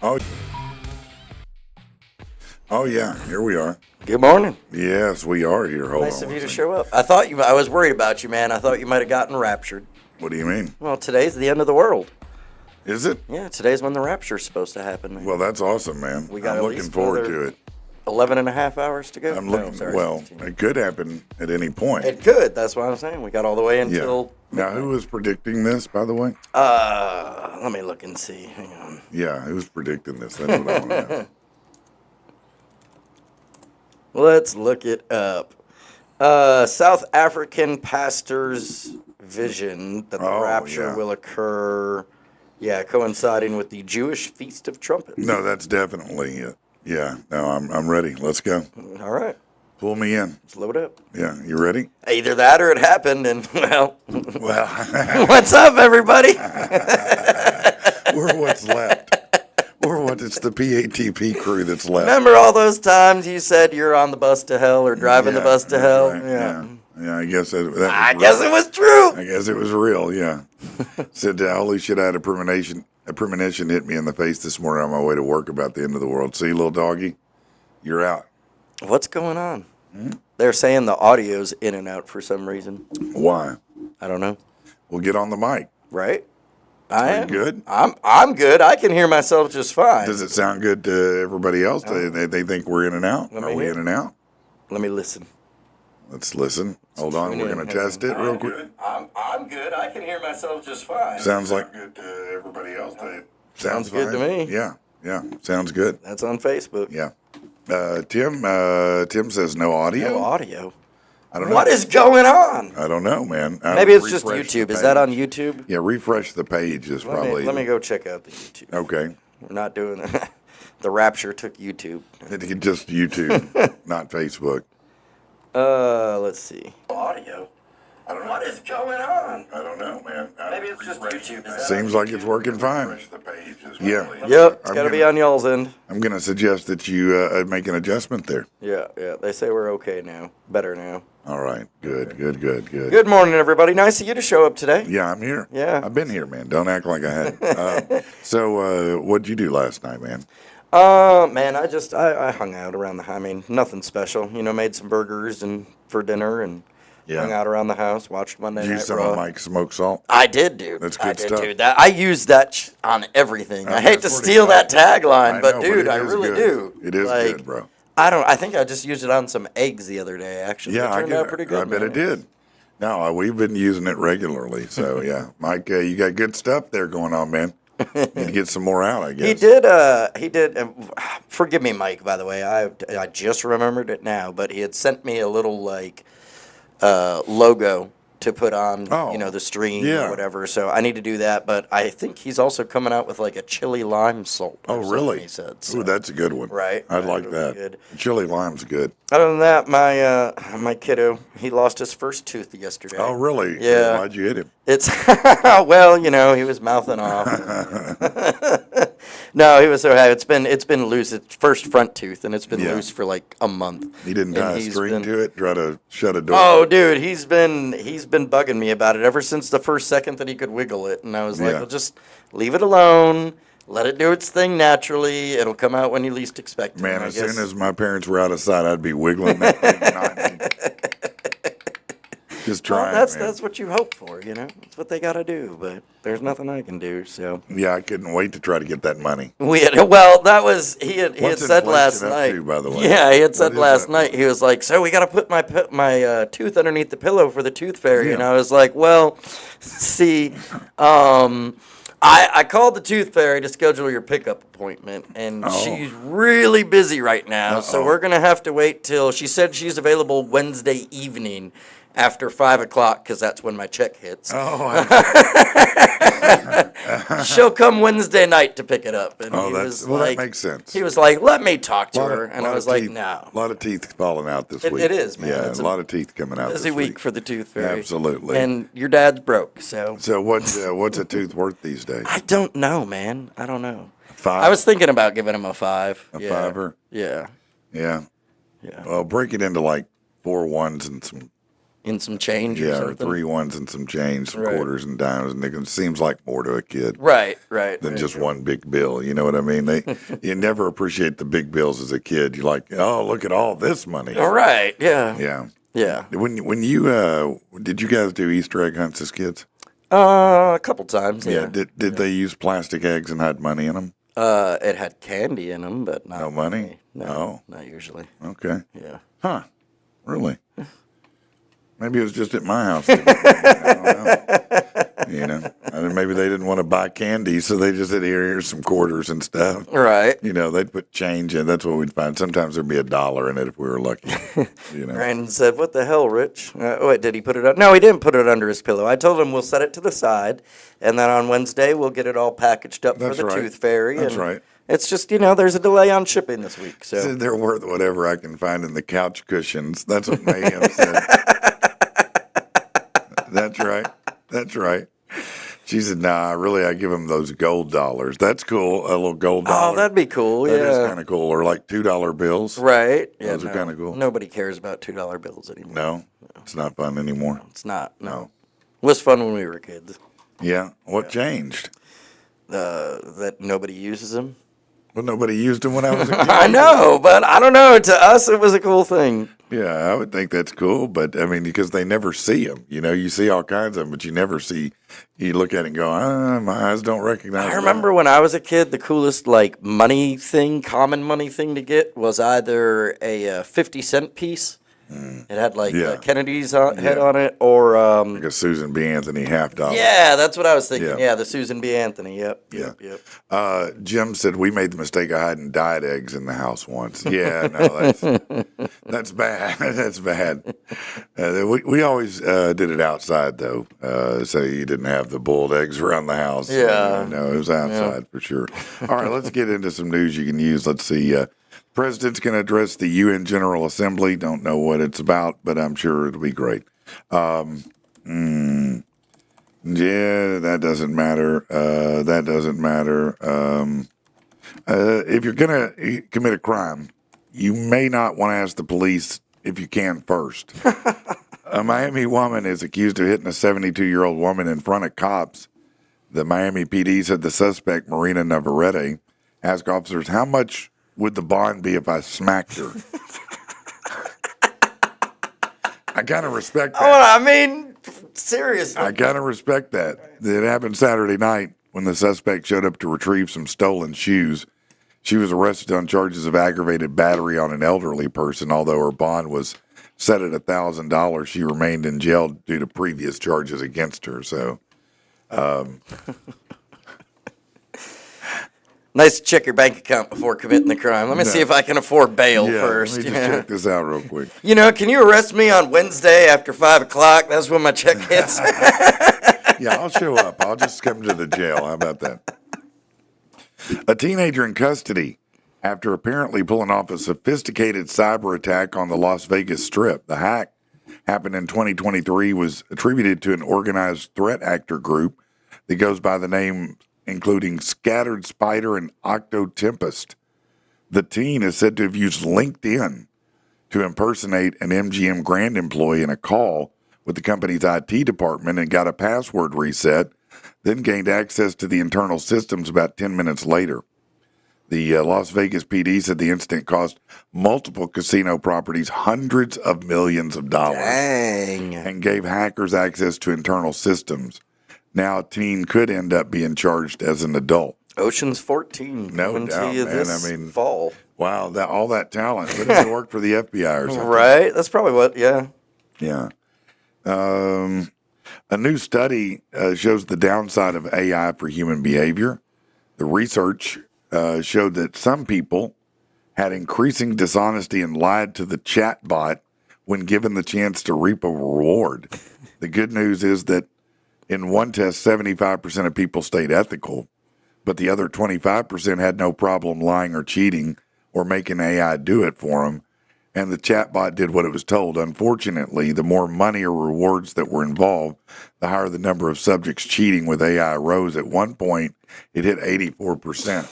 Oh, oh yeah, here we are. Good morning. Yes, we are here. Hold Nice on of you one to second. show up. I was worried about you, man. I thought you might have gotten raptured. What do you mean? Well, today's the end of the world. Is it? Yeah, today's when the rapture's supposed to happen, man. Well, that's awesome, man. We got I'm at looking least forward another to it. 11 and a half hours to go. I'm No, looking. sorry, Well, 16. it could happen at any point. It could. That's what I'm saying. We got all the way Yeah. until. Now, who was predicting this, by the way? Let me look and see. Hang on. Yeah, who's predicting this? That's what I want to know. Let's look it up. South African pastor's vision that the Oh, rapture yeah. will occur. Yeah, coinciding with the Jewish Feast of Trumpets. No, that's definitely it. Yeah. No, I'm ready. Let's go. All right, Pull me in. let's load up. Yeah, you ready? Either that or it happened, and well, Well, what's up, everybody? we're what's left. It's the PATP crew that's left. Remember all those times you said you're on the bus to hell or driving the Yeah, bus to that's hell? right. Yeah. Yeah, I guess that was I guess it was true. I guess it was real, yeah. Said, holy shit, I had a premonition hit me in the face this morning on my way to work about the end of the world. See, little doggy, you're out. What's going on? They're saying the audio's in and out for some reason. Why? I don't know. We'll get on the mic. Right? I Are you am good? I'm good. I can hear myself just fine. Does it sound good to everybody else? They think we're in and out? Let me Are we hear. in and out? Let me listen. Let's listen. Hold on, tune we're in. going to test it real quick. I'm good. I can hear myself just fine. Sounds like good to everybody else. Sounds good to fine. me. Yeah, sounds good. That's on Facebook. Yeah. Tim says no audio. No audio. I don't know. What is going on? I don't know, man. Maybe it's just Refresh the YouTube. Is that page. on YouTube? Yeah, refresh the page is probably. Let me go check out the YouTube. Okay. We're not doing that. The rapture took YouTube. It just YouTube, not Facebook. Let's see. Audio. I don't know. What is going on? I don't know, man. Maybe it's just YouTube. Is that Seems like it's working fine. Yeah. Yep, it's I'm got to be gonna- on y'all's end. I'm going to suggest that you make an adjustment there. Yeah. They say we're okay now. Better now. All right. Good. Good morning, everybody. Nice of you to show up today. Yeah, I'm here. Yeah. I've been here, man. Don't act like I hadn't. So, what'd you do last night, man? Man, I hung out around the. I mean, nothing special. You know, made some burgers and for dinner and Yeah. hung out around the house. Watched Monday Did you Night use some Raw. of Mike's smoked salt? I did, dude. That's I good did, stuff. dude. That I use that on everything. I hate to That's pretty steal good. that tagline, I but know, dude, it I is really good. do. It is Like, good, bro. I think I just used it on some eggs the other day. Actually, Yeah, it turned out pretty good. I bet man. it did. No, we've been using it regularly. So yeah, Mike, you got good stuff there going on, man. Need to get some more out, I guess. He did. He did. Forgive me, Mike. By the way, I just remembered it now. But he had sent me a little logo to put on, Oh, the stream yeah. or whatever. So I need to do that. But I think he's also coming out with like a chili lime salt. or Oh, something, really? He said. So. Ooh, that's a good one. Right, I'd right, like it'll be that. good. Chili lime's good. Other than that, my kiddo, he lost his first tooth yesterday. Oh, really? Yeah. Why'd you hit him? It's well, he was mouthing off. No, he was so happy. It's been loose. It's first front tooth, and it's been Yeah. loose for like a month. He didn't And tie a he's string been- to it, try to shut a door. Oh, dude, he's been bugging me about it ever since the first second that he could wiggle it, and I was like, Yeah. well, just leave it alone. Let it do its thing naturally. It'll come out when you least expect it. Man, And I as guess- soon as my parents were out of sight, I'd be wiggling that thing. Just Well, trying, man. that's what you hope for, That's what they got to do, but there's nothing I can do. So Yeah, I couldn't wait to try to get that money. that was he had What's said last inflation up night. to, by the way? Yeah, he had What said is last that? night. He was like, "So we got to put my tooth underneath the pillow for the tooth fairy," and Yeah. I was like, "Well, see, I called the tooth fairy to schedule your pickup appointment, and Oh. she's really busy right now, so Uh-oh. we're gonna have to wait till she said she's available Wednesday evening." After 5 o'clock, because that's when my check hits. Oh, She'll come Wednesday night to pick it up. And Oh, he that's- was well, that like, makes sense. He was like, let me talk to lot her. of- And lot I of was like, teeth- no. A lot of teeth falling out this It- week. it is, man. Yeah, It's a lot of teeth coming out Busy this week for the tooth fairy. Absolutely. And your dad's broke, so. So what's a tooth worth these days? I don't know, man. I don't know. 5? I was thinking about giving him a 5. A Yeah. fiver? Yeah. Yeah. Yeah. Well, break it into like 4 ones and some in some change or Yeah, or something. 3 ones and some change, some Right. quarters and dimes, and it seems like more to a kid Right. than just one big bill. You know what I mean? You never appreciate the big bills as a kid. You're like, oh, look at all this money. All right. Yeah. Yeah. Yeah. When you did you guys do Easter egg hunts as kids? A couple times. Yeah. Did they use plastic eggs and had money in them? It had candy in them, but not No money? No, Oh. not usually. Okay. Yeah. Huh. Really? Maybe it was just at my house. I don't know. You know, maybe they didn't want to buy candy, so they just said, here's some quarters and stuff. Right. You know, they'd put change in. That's what we'd find. Sometimes there'd be $1 in it if we were lucky. You know. Brandon said, "What the hell, Rich? Wait, did he put it up? No, he didn't put it under his pillow. I told him we'll set it to the side, and then on Wednesday we'll get it all packaged up That's for the right. Tooth Fairy. That's and right. It's just, there's a delay on shipping this week. So Said they're worth whatever I can find in the couch cushions. That's what Mayhem said. That's right. That's right. She said, nah, really, I give them those gold dollars. That's cool. A little gold dollar. Oh, that'd be cool. That yeah. is kind of cool. Or like $2 bills. Right. Yeah, Those are kinda cool. Nobody cares about $2 bills anymore. No, it's not fun anymore. It's not. No. No. It was fun when we were kids. Yeah. What changed? That nobody uses them. Well, nobody used them when I was a kid. I know, but I don't know. To us, it was a cool thing. Yeah, I would think that's cool, but I mean, because they never see them. You know, you see all kinds of them, but you never see. You look at it and go, my eyes don't recognize. I remember when I was a kid, the coolest money thing, common money thing to get was either a 50-cent piece. It had Yeah. Kennedy's head on it, or like a Susan B. Anthony $50. yeah, that's what I was thinking. Yeah. Yeah, the Susan B. Anthony. Yep. Jim said we made the mistake of hiding dyed eggs in the house once. Yeah, no, that's bad. That's bad. We always did it outside though, so you didn't have the boiled eggs around the house. Yeah. No, it was outside for sure. All right, let's get into some news you can use. Let's see. President's going to address the UN General Assembly. Don't know what it's about, but I'm sure it'll be great. Yeah, that doesn't matter. That doesn't matter. If you're going to commit a crime, you may not want to ask the police if you can first. A Miami woman is accused of hitting a 72-year-old woman in front of cops. The Miami PD said the suspect, Marina Navarrete, asked officers, how much would the bond be if I smacked her? I kind of respect that. Oh, I mean, seriously. I kind of respect that. It happened Saturday night when the suspect showed up to retrieve some stolen shoes. She was arrested on charges of aggravated battery on an elderly person. Although her bond was set at $1,000, she remained in jail due to previous charges against her. So, Nice to check your bank account before committing the crime. Let me see if I can afford bail first. let me just check this out real quick. Can you arrest me on Wednesday after 5 o'clock? That's when my check hits. Yeah, I'll show up. I'll just come to the jail. How about that? A teenager in custody after apparently pulling off a sophisticated cyber attack on the Las Vegas Strip. The hack happened in 2023, was attributed to an organized threat actor group that goes by the name including Scattered Spider and Octo Tempest. The teen is said to have used LinkedIn to impersonate an MGM Grand employee in a call with the company's IT department and got a password reset, then gained access to the internal systems about 10 minutes later. The Las Vegas PD said the incident cost multiple casino properties hundreds of millions of dollars. Dang. And gave hackers access to internal systems. Now a teen could end up being charged as an adult. Ocean's 14. No coming doubt, to you man. this I mean, fall. Wow, all that talent. Put him to work for the FBI or something. Right? That's probably what, yeah. Yeah. A new study shows the downside of AI for human behavior. The research showed that some people had increasing dishonesty and lied to the chatbot when given the chance to reap a reward. The good news is that in one test, 75% of people stayed ethical, but the other 25% had no problem lying or cheating or making AI do it for them. And the chatbot did what it was told. Unfortunately, the more money or rewards that were involved, the higher the number of subjects cheating with AI rose. At one point, it hit 84%.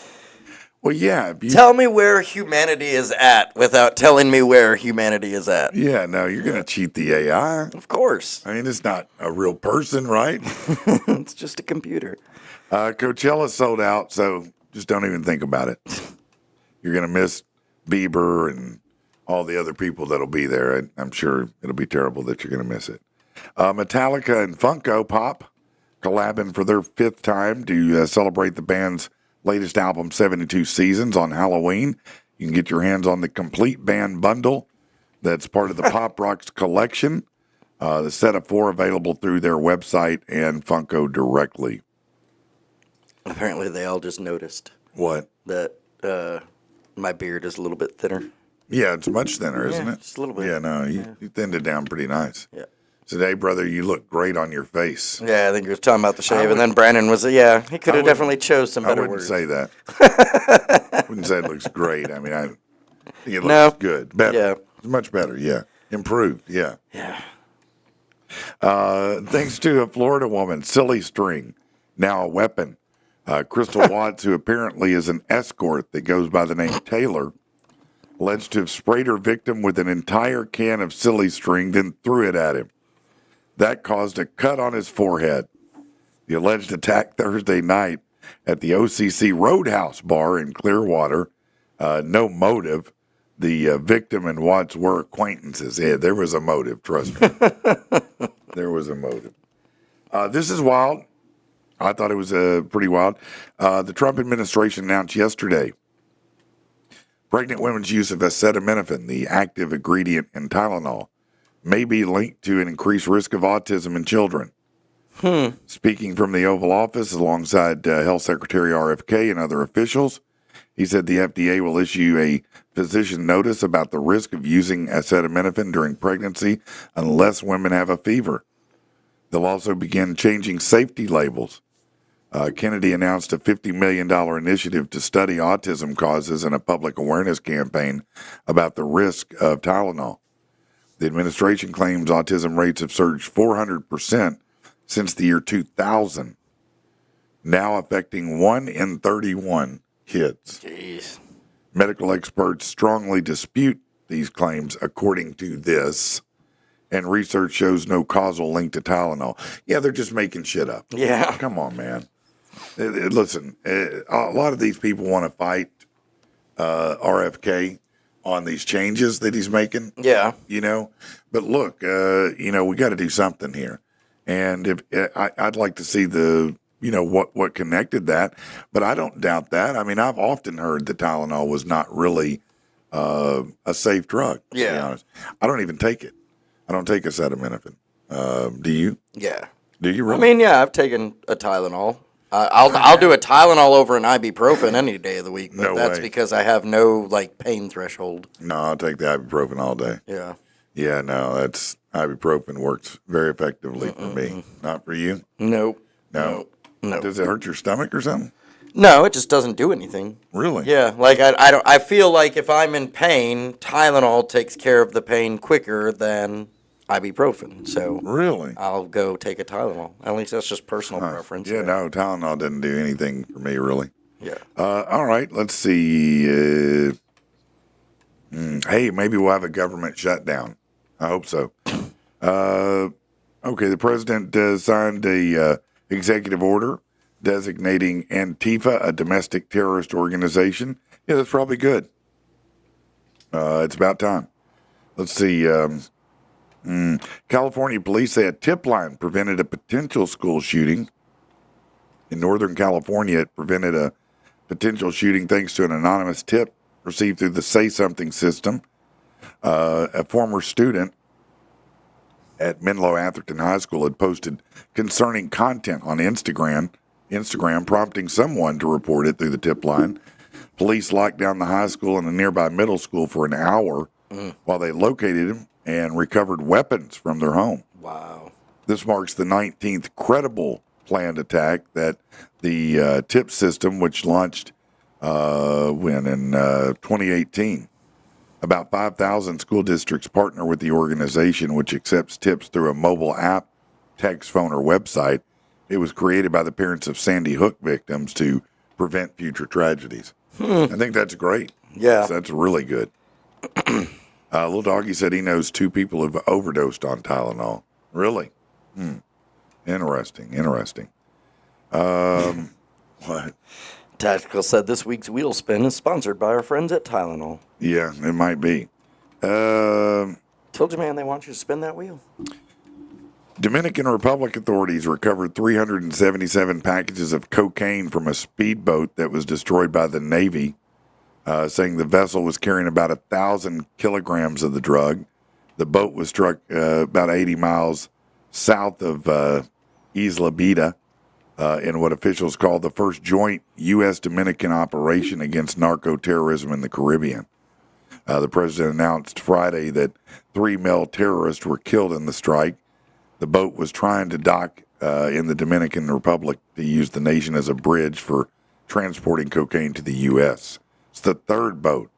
Well, yeah. If you, Tell me where humanity is at without telling me where humanity is at. yeah, no, you're going to cheat the AI. Of course. I mean, it's not a real person, right? It's just a computer. Coachella's sold out, so just don't even think about it. You're going to miss Bieber and all the other people that'll be there. I'm sure it'll be terrible that you're going to miss it. Metallica and Funko Pop collabing for their 5th time to celebrate the band's latest album, 72 Seasons, on Halloween. You can get your hands on the complete band bundle that's part of the Pop Rocks collection. The set of 4 available through their website and Funko directly. Apparently, they all just noticed What? that my beard is a little bit thinner. Yeah, it's much thinner, isn't it? Just a little bit. Yeah, no, you thinned it down pretty nice. Yeah. Today, brother, you look great on your face. Yeah, I think you were talking about the shave, and then Brandon was, he could have definitely chose some I better wouldn't words. say that. I wouldn't say it looks great. I mean, I think it looks good. Better. Yeah. It's much better, yeah. Improved, yeah. Yeah. Thanks to a Florida woman, Silly String, now a weapon. Crystal Watts, who apparently is an escort that goes by the name Taylor, alleged to have sprayed her victim with an entire can of Silly String, then threw it at him. That caused a cut on his forehead. The alleged attack Thursday night at the OCC Roadhouse bar in Clearwater. No motive. The victim and Watts were acquaintances. Yeah, there was a motive, trust me. There was a motive. This is wild. I thought it was pretty wild. The Trump administration announced yesterday pregnant women's use of acetaminophen, the active ingredient in Tylenol, may be linked to an increased risk of autism in children. Speaking from the Oval Office alongside Health Secretary RFK and other officials, he said the FDA will issue a physician notice about the risk of using acetaminophen during pregnancy unless women have a fever. They'll also begin changing safety labels. Kennedy announced a $50 million initiative to study autism causes and a public awareness campaign about the risk of Tylenol. The administration claims autism rates have surged 400% since the year 2000, now affecting 1 in 31 kids. Jeez. Medical experts strongly dispute these claims, according to this, and research shows no causal link to Tylenol. Yeah, they're just making shit up. Yeah. Come on, man. Listen, a lot of these people want to fight RFK on these changes that he's making. Yeah. You know, but look, we got to do something here, and if I'd like to see what connected that, but I don't doubt that. I mean, I've often heard that Tylenol was not really a safe drug. Yeah. To be honest, I don't even take it. I don't take acetaminophen. Do you? Yeah. Do you really? I mean, yeah, I've taken a Tylenol. I'll do a Tylenol over an ibuprofen any day of the week, but No that's way. because I have no pain threshold. No, I'll take the ibuprofen all day. Yeah. Yeah, no, that's ibuprofen works very effectively for me. Not for you? Nope. No. No. Does it hurt your stomach or something? No, it just doesn't do anything. Really? Yeah, I feel like if I'm in pain, Tylenol takes care of the pain quicker than ibuprofen. So Really? I'll go take a Tylenol. At least that's just personal preference. Yeah, no, Tylenol didn't do anything for me, really. Yeah. All right, let's see. Hey, maybe we'll have a government shutdown. I hope so. Okay, the president signed a executive order designating Antifa a domestic terrorist organization. Yeah, that's probably good. It's about time. Let's see. California police say a tip line prevented a potential school shooting. In Northern California, it prevented a potential shooting thanks to an anonymous tip received through the Say Something system. A former student at Menlo Atherton High School had posted concerning content on Instagram, prompting someone to report it through the tip line. Police locked down the high school and a nearby middle school for an hour while they located him and recovered weapons from their home. Wow. This marks the 19th credible planned attack that the tip system, which launched in 2018. About 5,000 school districts partner with the organization, which accepts tips through a mobile app, text, phone, or website. It was created by the parents of Sandy Hook victims to prevent future tragedies. I think that's great. Yeah. That's really good. Little Doggy said he knows 2 people who've overdosed on Tylenol. Really? Interesting. What? Tactical said this week's wheel spin is sponsored by our friends at Tylenol. Yeah, it might be. Told you, man, they want you to spin that wheel. Dominican Republic authorities recovered 377 packages of cocaine from a speedboat that was destroyed by the Navy, saying the vessel was carrying about 1,000 kilograms of the drug. The boat was struck about 80 miles south of Isla Beta in what officials call the first joint U.S.-Dominican operation against narco-terrorism in the Caribbean. The president announced Friday that 3 male terrorists were killed in the strike. The boat was trying to dock in the Dominican Republic to use the nation as a bridge for transporting cocaine to the U.S. It's the 3rd boat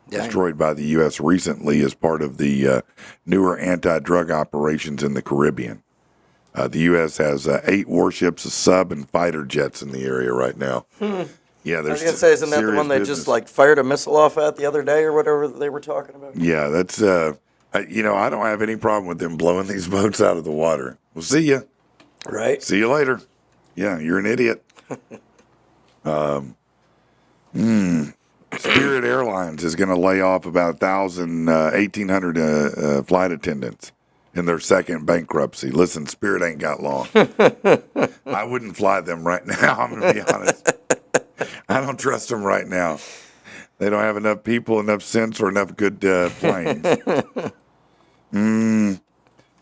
destroyed by the U.S. recently as part of the newer anti-drug operations in the Caribbean. The U.S. has 8 warships, a sub, and fighter jets in the area right now. Yeah, I there's was going to say, isn't that the one they just fired a missile off at the other day or whatever they were talking about? Yeah, that's, I don't have any problem with them blowing these boats out of the water. We'll see you. Right. See you later. Yeah, you're an idiot. Spirit Airlines is going to lay off about 1,800 flight attendants in their second bankruptcy. Listen, Spirit ain't got long. I wouldn't fly them right now, I'm going to be honest. I don't trust them right now. They don't have enough people, enough sense, or enough good planes. The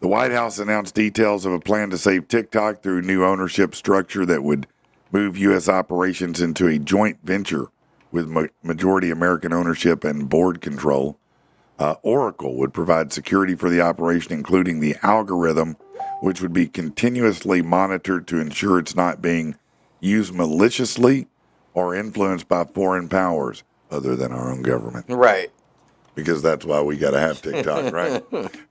White House announced details of a plan to save TikTok through a new ownership structure that would move U.S. operations into a joint venture with majority American ownership and board control. Oracle would provide security for the operation, including the algorithm, which would be continuously monitored to ensure it's not being used maliciously or influenced by foreign powers other than our own government. Right. Because that's why we got to have TikTok, right?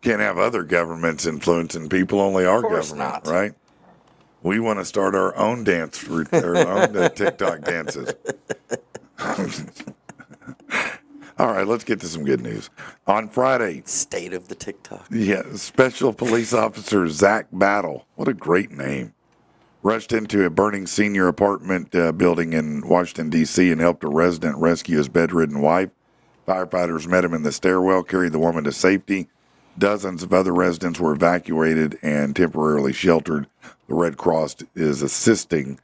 Can't have other governments influencing people, only our government, not. right? We want to start our own our own TikTok dances. All right, let's get to some good news. On Friday, State of the TikTok. yeah, Special Police Officer Zach Battle, what a great name, rushed into a burning senior apartment building in Washington, D.C. and helped a resident rescue his bedridden wife. Firefighters met him in the stairwell, carried the woman to safety. Dozens of other residents were evacuated and temporarily sheltered. The Red Cross is assisting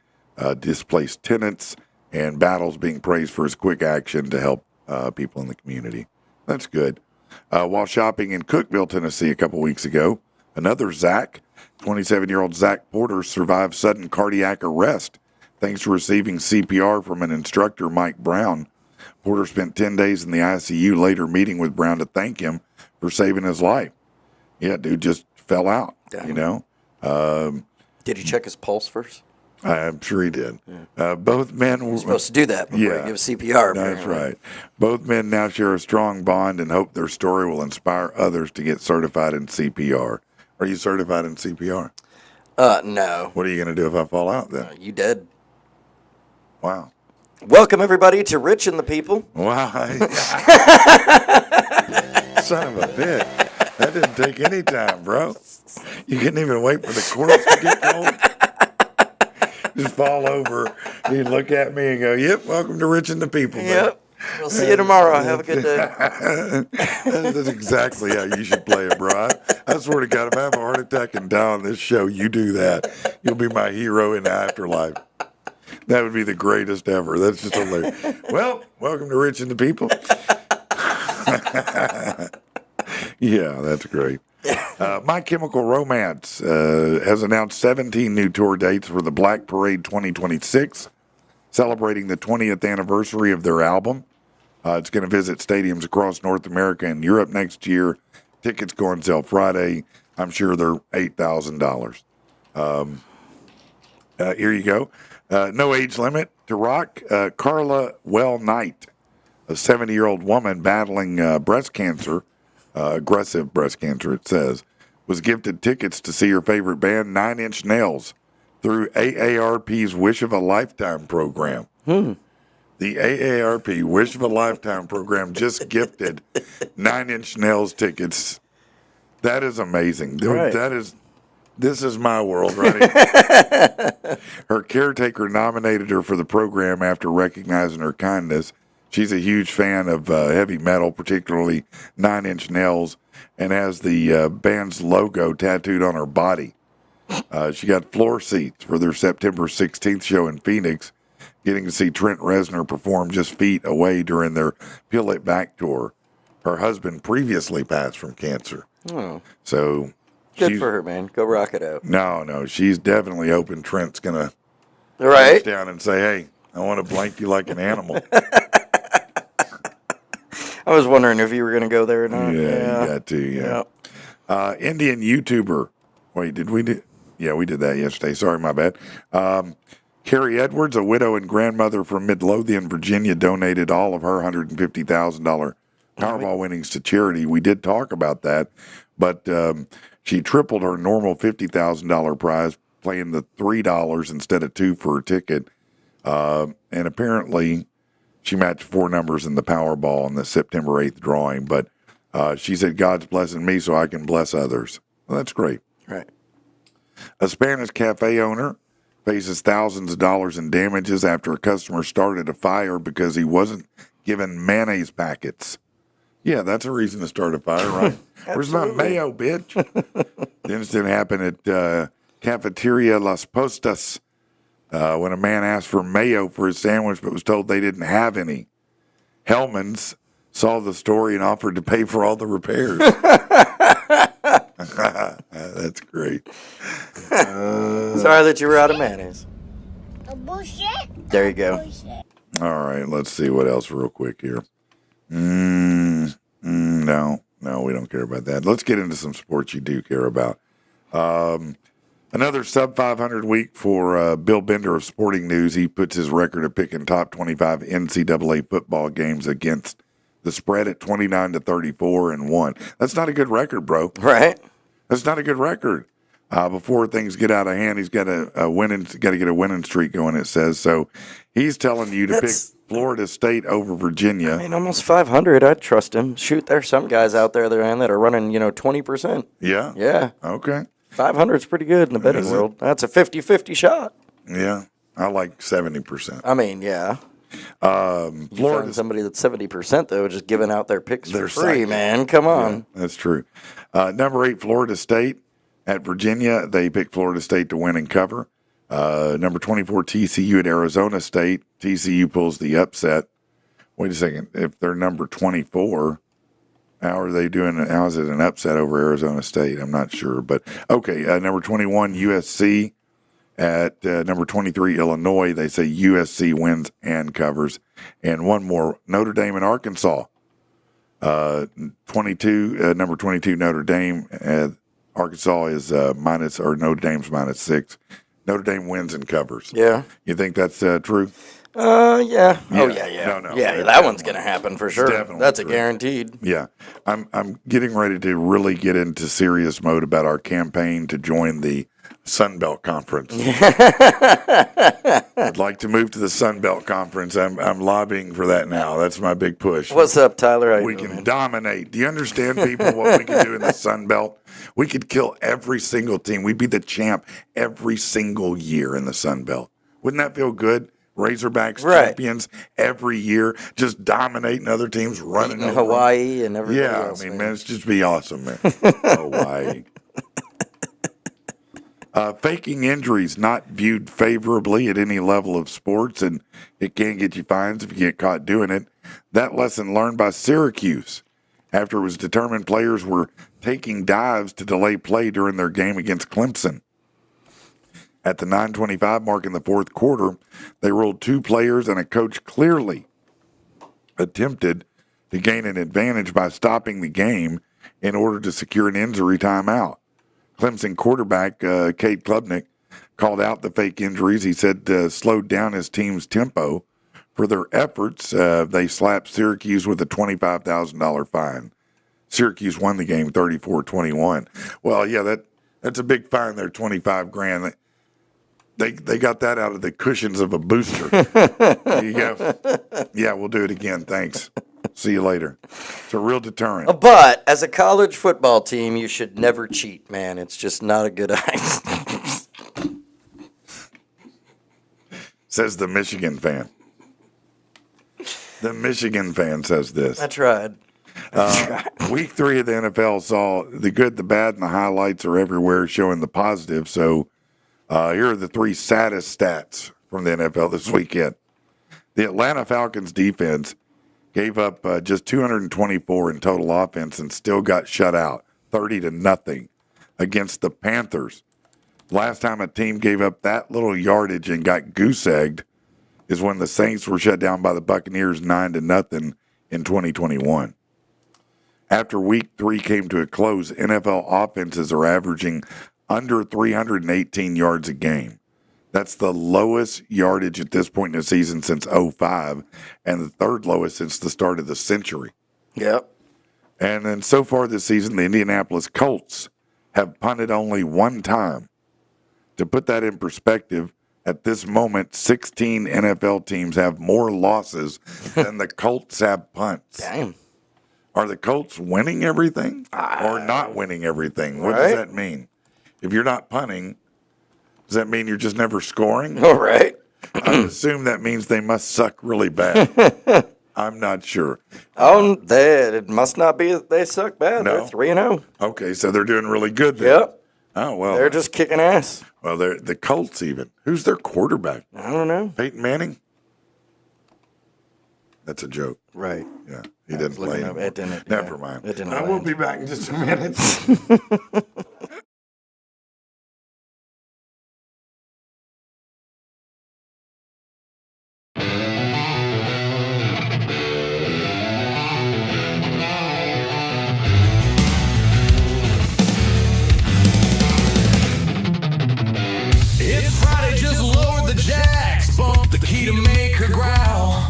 displaced tenants, and Battle's being praised for his quick action to help people in the community. That's good. While shopping in Cookeville, Tennessee a couple weeks ago, another Zach, 27-year-old Zach Porter, survived sudden cardiac arrest thanks to receiving CPR from an instructor, Mike Brown. Porter spent 10 days in the ICU, later meeting with Brown to thank him for saving his life. Yeah, dude just fell out, Damn. you know. Did he check his pulse first? I'm sure he did. Both men were You're supposed to do that before you give CPR. That's apparently. right. Both men now share a strong bond and hope their story will inspire others to get certified in CPR. Are you certified in CPR? No. What are you going to do if I fall out then? You dead. Wow. Welcome, everybody, to Rich and the People. Wow. Son of a bitch. That didn't take any time, bro. You couldn't even wait for the chorus to get going. Just fall over. You'd look at me and go, yep, welcome to Rich and the People. Yep. We'll see you tomorrow. Have a good day. That's exactly how you should play it, bro. I swear to God, if I have a heart attack and die on this show, you do that. You'll be my hero in the afterlife. That would be the greatest ever. That's just hilarious. Well, welcome to Rich and the People. Yeah, that's great. My Chemical Romance has announced 17 new tour dates for the Black Parade 2026, celebrating the 20th anniversary of their album. It's going to visit stadiums across North America and Europe next year. Tickets go on sale Friday. I'm sure they're $8,000. Here you go. No age limit to rock. Carla Well Knight, a 70-year-old woman battling breast cancer, aggressive breast cancer, it says, was gifted tickets to see her favorite band, Nine Inch Nails, through AARP's Wish of a Lifetime program. The AARP Wish of a Lifetime program just gifted 9 Inch Nails tickets. That is amazing. Right. This is my world right here. Her caretaker nominated her for the program after recognizing her kindness. She's a huge fan of heavy metal, particularly 9 Inch Nails, and has the band's logo tattooed on her body. She got floor seats for their September 16th show in Phoenix, getting to see Trent Reznor perform just feet away during their Peel It Back tour. Her husband previously passed from cancer. Oh. So Good for her, man. Go rock it out. No, she's definitely hoping Trent's going to Right? reach down and say, hey, I want to blank you like an animal. I was wondering if you were going to go there or not. Yeah, you got to, yeah. Indian YouTuber. Wait, did we do? Yeah, we did that yesterday. Sorry, my bad. Carrie Edwards, a widow and grandmother from Midlothian, Virginia, donated all of her $150,000 Powerball winnings to charity. We did talk about that, but she tripled her normal $50,000 prize, playing the $3 instead of $2 for her ticket. And apparently, she matched 4 numbers in the Powerball in the September 8th drawing. But she said, God's blessing me so I can bless others. Well, that's great. Right. A Spanish cafe owner faces thousands of dollars in damages after a customer started a fire because he wasn't given mayonnaise packets. Yeah, that's a reason to start a fire, right? Where's my mayo, bitch? The incident happened at Cafeteria Las Postas when a man asked for mayo for his sandwich but was told they didn't have any. Hellman's saw the story and offered to pay for all the repairs. That's great. Sorry that you were out of mayonnaise. Bullshit. There you go. All right, let's see what else real quick here. No, we don't care about that. Let's get into some sports you do care about. Another sub 500 week for Bill Bender of Sporting News. He puts his record of picking top 25 NCAA football games against the spread at 29-34 and 1. That's not a good record, bro. Right. That's not a good record. Before things get out of hand, he's got to get a winning streak going. It says so. He's telling you to pick Florida State over Virginia. I mean, almost 500. I'd trust him. Shoot, there's some guys out there that are running 20%. Yeah. Yeah. Okay. 500 is pretty good in the betting world. That's a 50-50 shot. Yeah, I like 70%. I mean, yeah. Florida, somebody that's 70% though, just giving out their picks for free, man. Come on. Yeah, that's true. Number 8, Florida State at Virginia. They picked Florida State to win and cover. Number 24, TCU at Arizona State. TCU pulls the upset. Wait a second. If they're number 24, how are they doing? How is it an upset over Arizona State? I'm not sure, but okay. Number 21, USC. At number 23, Illinois, they say USC wins and covers. And one more, Notre Dame and Arkansas. Number 22, Notre Dame. Arkansas is Notre Dame's -6. Notre Dame wins and covers. Yeah. You think that's true? Yeah. Oh, yeah. No. Yeah, that one's going to happen for sure. That's true. a guaranteed. Yeah. I'm getting ready to really get into serious mode about our campaign to join the Sun Belt Conference. I'd like to move to the Sun Belt Conference. I'm lobbying for that now. That's my big push. What's up, Tyler? We can dominate. Do you understand, people, what we can do in the Sun Belt? We could kill every single team. We'd be the champ every single year in the Sun Belt. Wouldn't that feel good? Razorbacks champions every year, just dominating other teams, running over Hawaii and everybody else. Yeah, I mean, man, it's just be awesome, man. Hawaii. Faking injuries not viewed favorably at any level of sports, and it can get you fines if you get caught doing it. That lesson learned by Syracuse after it was determined players were taking dives to delay play during their game against Clemson. At the 9:25 mark in the fourth quarter, they ruled 2 players and a coach clearly attempted to gain an advantage by stopping the game in order to secure an injury timeout. Clemson quarterback Kate Klubnik called out the fake injuries. He said slowed down his team's tempo. For their efforts, they slapped Syracuse with a $25,000 fine. Syracuse won the game 34-21. Well, yeah, that's a big fine there, $25,000. They got that out of the cushions of a booster. There you go. Yeah, we'll do it again. Thanks. See you later. It's a real deterrent. But as a college football team, you should never cheat, man. It's just not a good idea. Says the Michigan fan. The Michigan fan says this. I tried. Week 3 of the NFL saw the good, the bad, and the highlights are everywhere showing the positive. So here are the 3 saddest stats from the NFL this weekend. The Atlanta Falcons defense gave up just 224 in total offense and still got shut out 30-0 against the Panthers. Last time a team gave up that little yardage and got goose-egged is when the Saints were shut down by the Buccaneers 9-0 in 2021. After week 3 came to a close, NFL offenses are averaging under 318 yards a game. That's the lowest yardage at this point in the season since 2005 and the third lowest since the start of the century. Yep. And then so far this season, the Indianapolis Colts have punted only one time. To put that in perspective, at this moment, 16 NFL teams have more losses than the Colts have punts. Damn. Are the Colts winning everything or not winning everything? What Right. does that mean? If you're not punting, does that mean you're just never scoring? All right. I assume that means they must suck really bad. I'm not sure. Oh, it must not be that they suck bad. No. They're 3-0. Okay, so they're doing really good then. Yep. Oh, well. They're just kicking ass. Well, they're the Colts even. Who's their quarterback? I don't know. Peyton Manning? That's a joke. Right. Yeah, he didn't play looking up- anymore. it didn't- Never yeah, mind. it didn't I will land. be back in just a minute. It's Friday, just lower the jacks, bump the key to make her growl.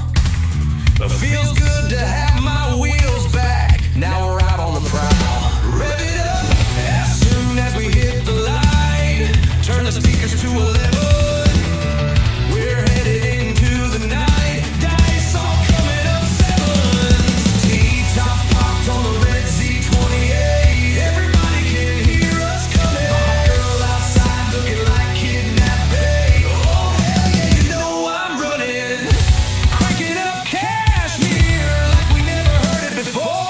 But feels good to have my wheels back. Now we're out on the prowl. Rev it up as soon as we hit the light. Turn the speakers to 11. We're headed into the night. Dice all coming up 7. T-top popped on the red Z28. Everybody can hear us coming. My girl outside looking like kidnapped babe. Oh hell yeah, you know I'm running. Cranking up Cashmere like we never heard it before.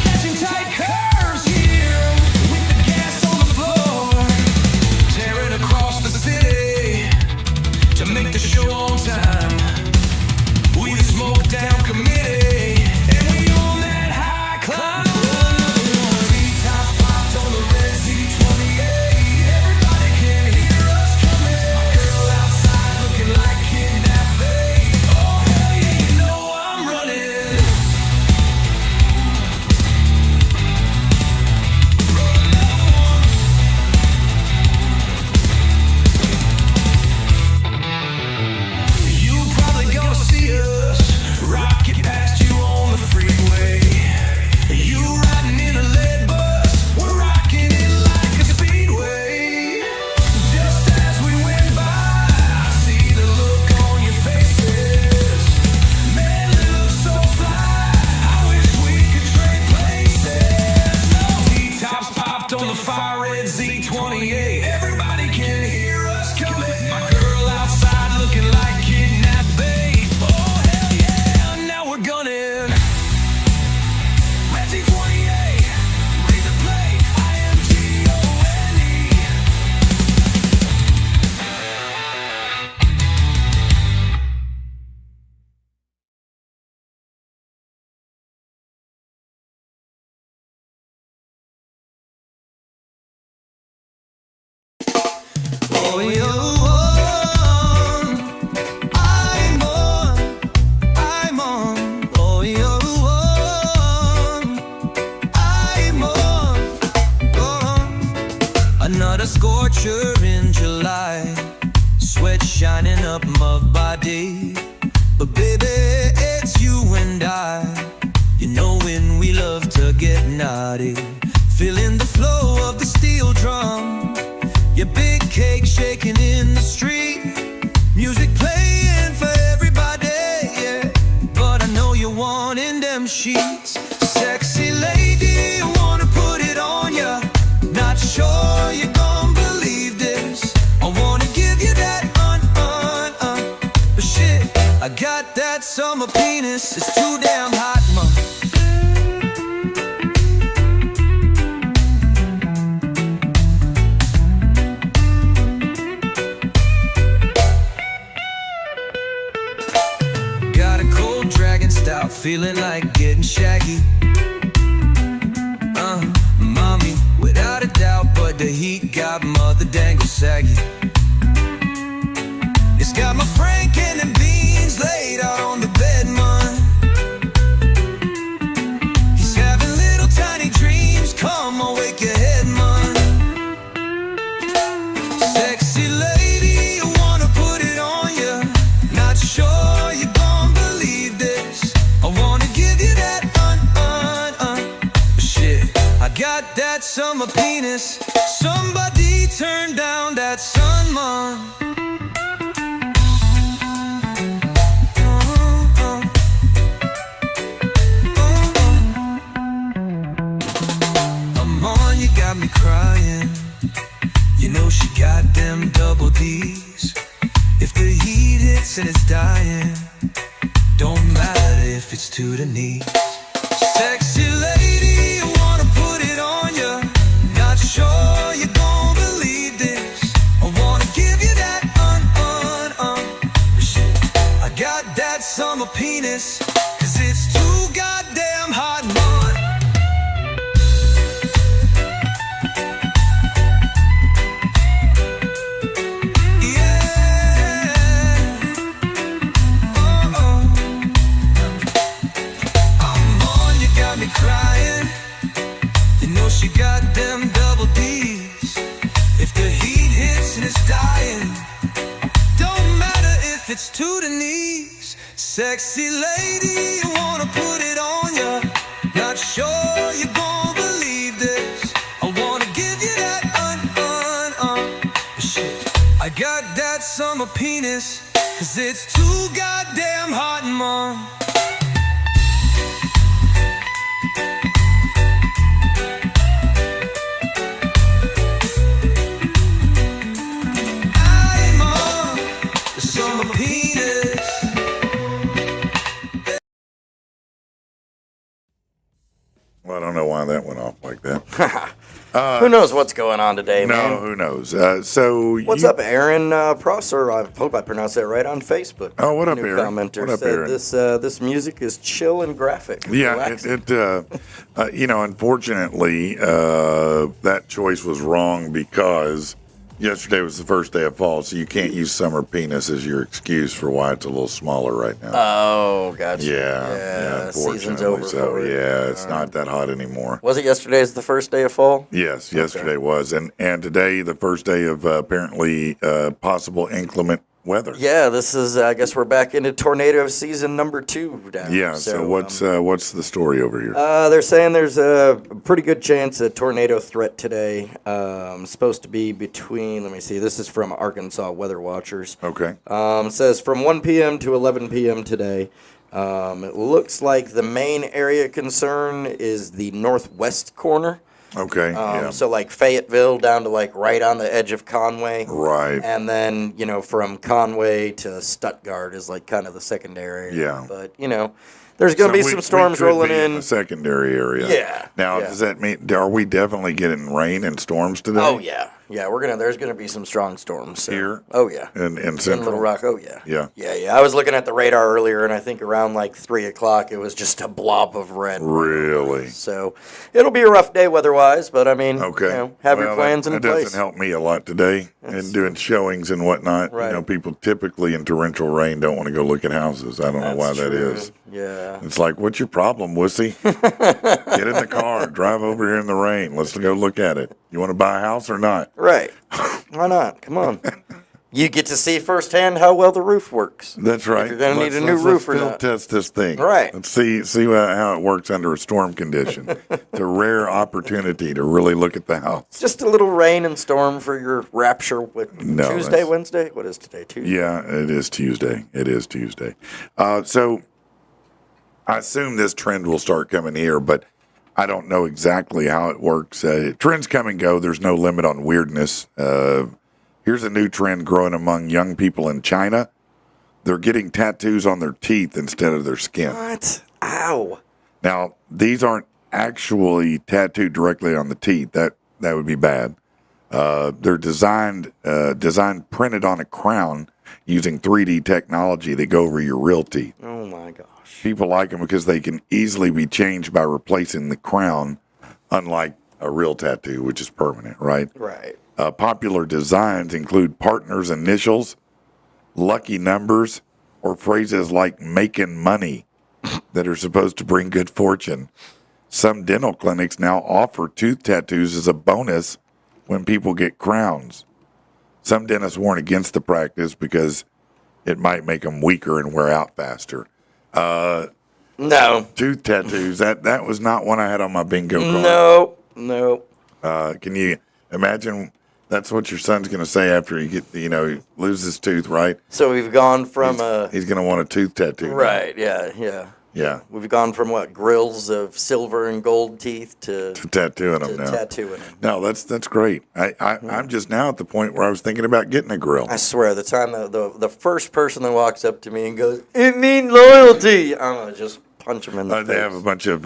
Catching tight curves here with the gas on the floor. Tearing across the city to make the show on time. We the smoke down committee and we on that high climb. T-top popped on the red Z28. Everybody can hear us coming. My girl outside looking like kidnapped babe. Oh hell yeah, you know I'm running. You probably gonna see us rock it past you on the freeway. You riding in a lead bus, we're rocking it like a speedway. Just as we went by, I see the look on your faces. Man, it looks so fly. I wish we could trade places. T-tops popped on the fire red Z28. Everybody can hear us coming. My girl outside looking like kidnapped babe. Oh hell yeah, now we're gunning. Red Z28, razor blade, IMGONE. Oh, you're on. I'm on. Oh, you're on. I'm on. Another scorcher in July. Sweat shining up my body. But baby, it's you and I. You know when we love to get naughty. Feeling the flow of the steel drum. Your big cake shaking in the street, music playing for everybody, yeah. But I know you wanting them sheets. Sexy lady, I wanna put it on ya. Not sure you gon' believe this. I wanna give you that but shit, I got that summer penis. It's too damn hot, man. Got a cold dragon stout, feeling like getting shaggy. Mommy, without a doubt, but the heat got mother dangle saggy. It's got my franken and beans laid out on the bed, man. He's having little tiny dreams, come on, wake your head, man. Sexy lady, I wanna put it on ya. Not sure you gon' believe this. I wanna give you that shit, I got that summer penis. Somebody turn down that sun, man. You got me crying. You know she got them double D's. If the heat hits and it's dying, don't matter if it's to the knees. Sexy lady, I wanna put it on ya. Not sure you gon' believe this. I wanna give you that shit, I got that summer penis, 'cause it's too goddamn hot, man. Crying, you know she got them double D's. If the heat hits and it's dying, don't matter if it's to the knees. Sexy lady, I wanna put it on ya. Not sure you gon' believe this. I wanna give you that shit, I got that summer penis, 'cause it's too goddamn hot, man. Well, I don't know why that went off like that. Who knows what's going on today, No, man? who knows? So What's up, Aaron Prosser? I hope I pronounced that right on Facebook. Oh, what up, New Aaron? Commenter What up, said Aaron? this music is chill and graphic. Yeah, Relaxing. unfortunately, that choice was wrong because yesterday was the first day of fall, so you can't use summer penis as your excuse for why it's a little smaller right now. Oh, gotcha. Yeah, season's unfortunately. over. So, for it. yeah, it's not that hot anymore. Was it yesterday's the first day of fall? Yes, yesterday was. And today, the first day of apparently possible inclement weather. Yeah, this is. I guess we're back into tornado season number 2 down. Yeah, so what's the story over here? They're saying there's a pretty good chance a tornado threat today. Supposed to be between. Let me see. This is from Arkansas Weather Watchers. Okay. Says from 1 p.m. to 11 p.m. today. It looks like the main area of concern is the northwest corner. Okay. Yeah. So like Fayetteville down to like right on the edge of Conway. Right. And then, from Conway to Stuttgart is like kind of the secondary area. Yeah. But, there's going to be some storms rolling in. The secondary area. Yeah. Now, yeah. does that mean, are we definitely getting rain and storms today? Oh, yeah. Yeah, there's gonna be some strong storms so. Here? Oh yeah, In in Central? Little Rock. Oh yeah, Yeah. I was looking at the radar earlier, and I think around like 3:00, it was just a blob of red. Really? So it'll be a rough day weather-wise, but I mean, Okay. have your plans in that place. doesn't help me a lot today. And doing showings and whatnot. Right. People typically in torrential rain don't want to go look at houses. I don't know why that true. is. Yeah. It's like, what's your problem, wussy? Get in the car, drive over here in the rain. Let's go look at it. You want to buy a house or not? Right. Why not? Come on. You get to see firsthand how well the roof works. That's right. If you're going to need a new Let's roof or field not. test this thing. Right. Let's see how it works under a storm condition. It's a rare opportunity to really look at the house. Just a little rain and storm for your rapture. No, Tuesday, Wednesday? What is today? Tuesday? Yeah, it is Tuesday. So I assume this trend will start coming here, but I don't know exactly how it works. Trends come and go. There's no limit on weirdness. Here's a new trend growing among young people in China. They're getting tattoos on their teeth instead of their skin. What? Ow. Now, these aren't actually tattooed directly on the teeth. That would be bad. They're designed printed on a crown using 3D technology that go over your real teeth. Oh, my gosh. People like them because they can easily be changed by replacing the crown, unlike a real tattoo, which is permanent, right? Right. Popular designs include partners' initials, lucky numbers, or phrases like making money that are supposed to bring good fortune. Some dental clinics now offer tooth tattoos as a bonus when people get crowns. Some dentists warn against the practice because it might make them weaker and wear out faster. No. Tooth tattoos, that was not one I had on my bingo card. No. Can you imagine that's what your son's going to say after he loses his tooth, right? So we've gone from He's going to want a tooth tattoo. Right, yeah. Yeah. We've gone from grills of silver and gold teeth to Tattooing them now. tattooing them. No, that's great. I'm just now at the point where I was thinking about getting a grill. I swear, the time the first person that walks up to me and goes, "It means loyalty," I'm gonna just punch them in the face. They have a bunch of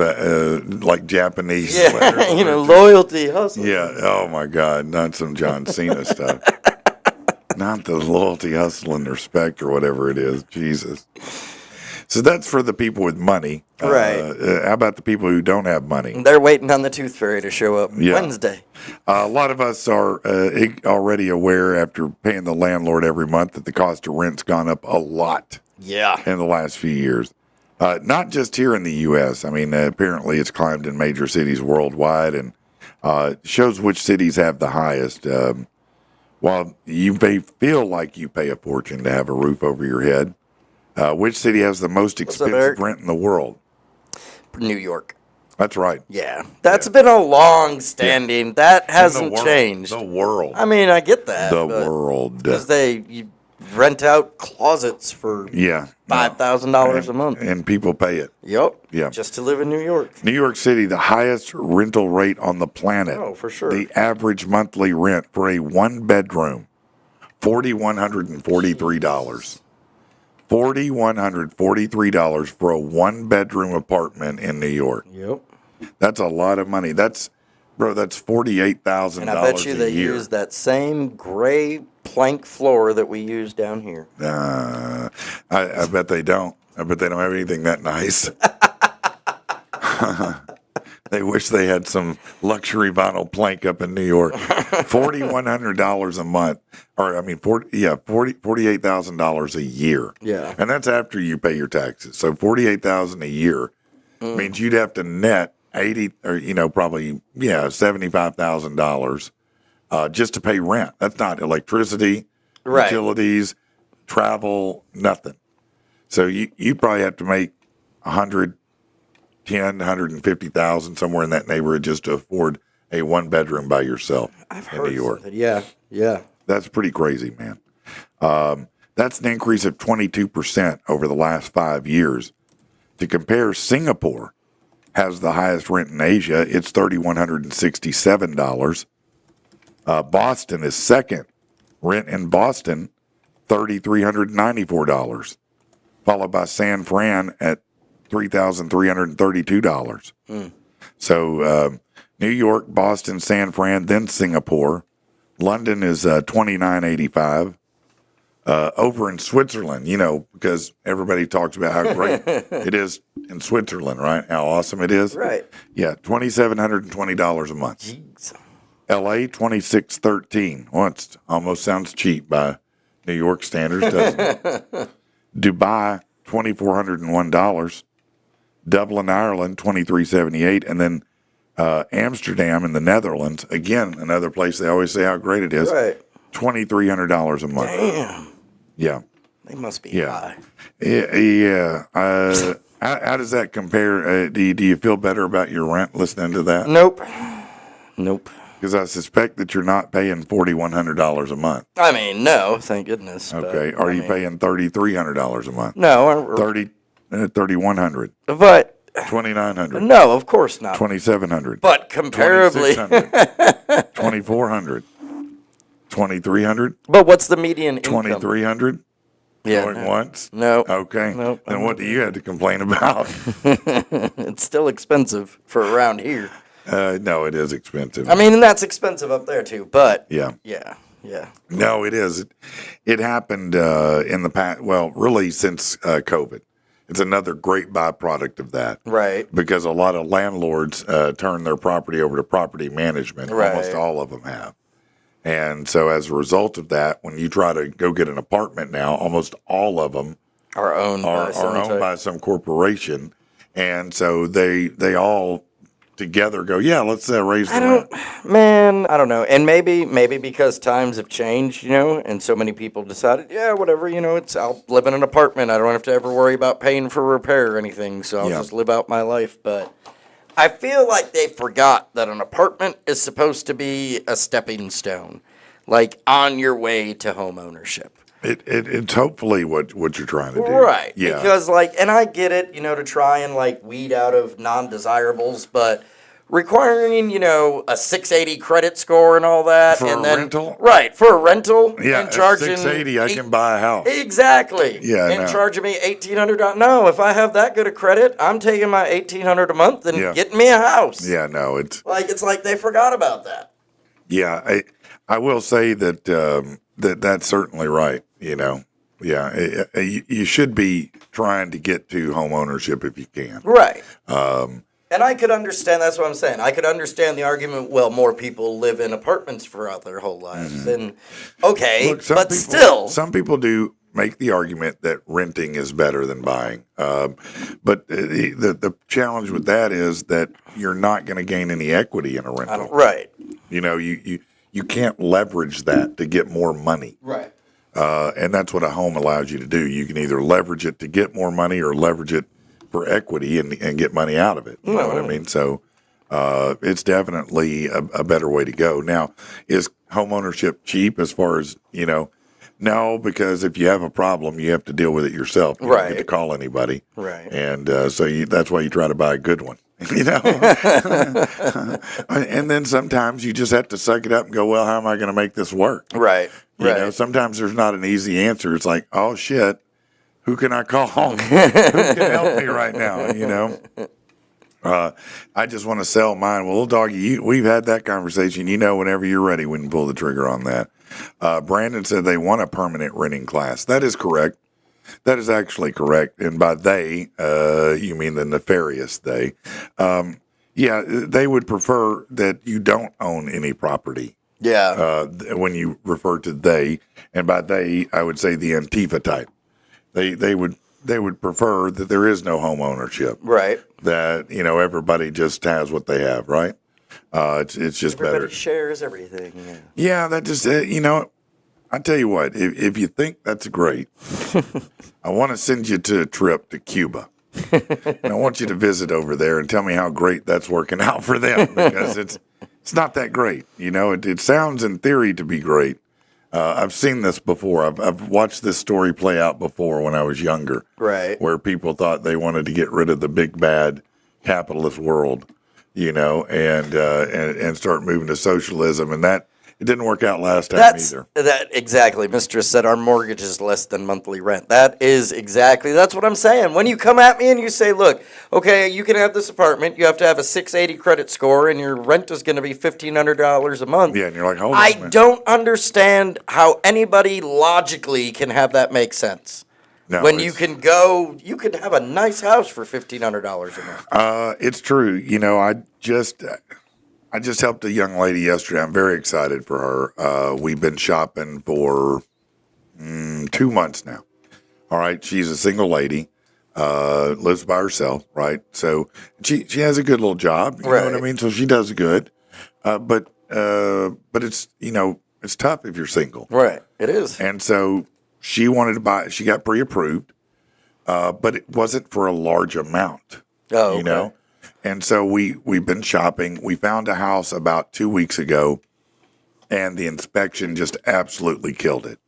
like Japanese Yeah, letters. loyalty, hustle. Yeah. Oh my God, not some John Cena stuff. Not the loyalty, hustle, and respect, or whatever it is. Jesus. So that's for the people with money. Right. How about the people who don't have money? They're waiting on the tooth fairy to show up Yeah. Wednesday. A lot of us are already aware after paying the landlord every month that the cost of rent's gone up a lot Yeah. in the last few years. Not just here in the U.S. I mean, apparently it's climbed in major cities worldwide, and shows which cities have the highest. While you may feel like you pay a fortune to have a roof over your head, which city has the most up, expensive Eric? rent in the world? New York. That's right. Yeah. That's been a long standing. That hasn't In the world. changed. The world. I mean, I get that. The world. Because you rent out closets for Yeah. $5,000 a month. And people pay it. Yep. Yeah. Just to live in New York. New York City, the highest rental rate on the planet. Oh, for sure. The average monthly rent for a one-bedroom, $4,143. $4,143 for a one-bedroom apartment in New York. Yep. That's a lot of money. That's $48,000 And I bet you a they year. use that same gray plank floor that we use down here. I bet they don't. I bet they don't have anything that nice. They wish they had some luxury vinyl plank up in New York. $4,100 a month, or I mean, $48,000 a year. Yeah. And that's after you pay your taxes. So $48,000 a year means you'd have to net $75,000 just to pay rent. That's not electricity, Right. utilities, travel, nothing. So you probably have to make 150,000 somewhere in that neighborhood just to afford a one bedroom by yourself in New York. Something. Yeah. That's pretty crazy, man. That's an increase of 22% over the last 5 years. To compare, Singapore has the highest rent in Asia. It's $3,167. Boston is second. Rent in Boston, $3,394, followed by San Fran at $3,332. So New York, Boston, San Fran, then Singapore. London is $29.85. Over in Switzerland, because everybody talks about how great it is in Switzerland, right? How awesome it is. Right. Yeah, $2,720 a month. Jeez. L.A. $26.13. Well, it almost sounds cheap by New York standards, doesn't it? Dubai $2,401. Dublin, Ireland $23.78, and then Amsterdam in the Netherlands, again another place they always say how great it is. Right. $2,300 a month. Damn. Yeah. They must be Yeah. high. Yeah. How does that compare? Do you feel better about your rent listening to that? Nope. Because I suspect that you're not paying $4,100 a month. I mean, no, thank goodness. Okay. But, Are you paying $3,300 a month? No. 3,100. But 2,900. no, of course not. 2,700. But comparably. 2,600. 2,400. 2,300. But what's the median income? 2,300. Yeah. Going once? No. Okay. No. Then what do you have to complain about? It's still expensive for around here. No, it is expensive. I mean, and that's expensive up there too. But Yeah. Yeah. No, it is. It happened in the past. Well, really since COVID. It's another great byproduct of that. Right. Because a lot of landlords turn their property over to property management. Right. Almost all of them have. And so as a result of that, when you try to go get an apartment now, almost all of them Are owned by some corporation. And so they all together go, yeah, let's raise the rent. Man, I don't know. And maybe because times have changed, and so many people decided, yeah, whatever, I'll live in an apartment. I don't have to ever worry about paying for repair or anything, so I'll just live out my life. But I feel like they forgot that an apartment is supposed to be a stepping stone, like on your way to home ownership. It's hopefully what you're trying to do. Right. Yeah. Because, and I get it, to try and, weed out of non-desirables, but requiring, a 680 credit score and all that. For and a then, rental? Right. For a rental. Yeah, And charging at 680, I can buy a house. Exactly. Yeah, And no. charging me $1,800. No, if I have that good a credit, I'm taking my $1,800 a month and getting me a house. Yeah, no, it's It's they forgot about that. yeah. I will say that that's certainly right. Yeah, you should be trying to get to home ownership if you can. Right. And I could understand, that's what I'm saying. I could understand the argument, well, more people live in apartments throughout their whole lives. And, okay, Look, some but people, still. some people do make the argument that renting is better than buying. But the challenge with that is that you're not going to gain any equity in a rental. Right. You can't leverage that to get more money. Right. And that's what a home allows you to do. You can either leverage it to get more money or leverage it for equity and get money out of it. You know what I mean? So it's definitely a better way to go. Now, is home ownership cheap as far as, no, because if you have a problem, you have to deal with it yourself. You don't get to call anybody. Right. And so that's why you try to buy a good one. And then sometimes you just have to suck it up and go, well, how am I going to make this work? Right. Sometimes there's not an easy answer. It's like, oh shit, who can I call? Who can help me right now? I just want to sell mine. Well, little doggy, we've had that conversation. Whenever you're ready, we can pull the trigger on that. Brandon said they want a permanent renting class. That is correct. That is actually correct. And by they, you mean the nefarious they. Yeah, they would prefer that you don't own any property. Yeah. When you refer to they, and by they, I would say the Antifa type. They would prefer that there is no home ownership. Right. That, everybody just has what they have, right? It's just Everybody better. shares everything. Yeah, that just, I tell you what, if you think that's great, I want to send you to a trip to Cuba. And I want you to visit over there and tell me how great that's working out for them, because it's not that great. It sounds in theory to be great. I've seen this before. I've watched this story play out before when I was younger. Right. Where people thought they wanted to get rid of the big bad capitalist world, and start moving to socialism, and that it didn't work out last time either. That exactly. Mistress said our mortgage is less than monthly rent. That's what I'm saying. When you come at me and you say, look, okay, you can have this apartment, you have to have a 680 credit score, and your rent is going to be $1,500 a month. Yeah, and you're like, hold on. I man. don't understand how anybody logically can have that make sense. No, when you could have a nice house for $1,500 a month. It's true. I just helped a young lady yesterday. I'm very excited for her. We've been shopping for 2 months now. All right. She's a single lady, lives by herself. Right. So she has a good little job. You know what I mean? So she does good. But it's, It's tough if you're single. Right. It is. And so she wanted to buy, she got pre-approved, but it wasn't for a large amount. Oh, okay. You know? And so we've been shopping. We found a house about 2 weeks ago, and the inspection just absolutely killed it.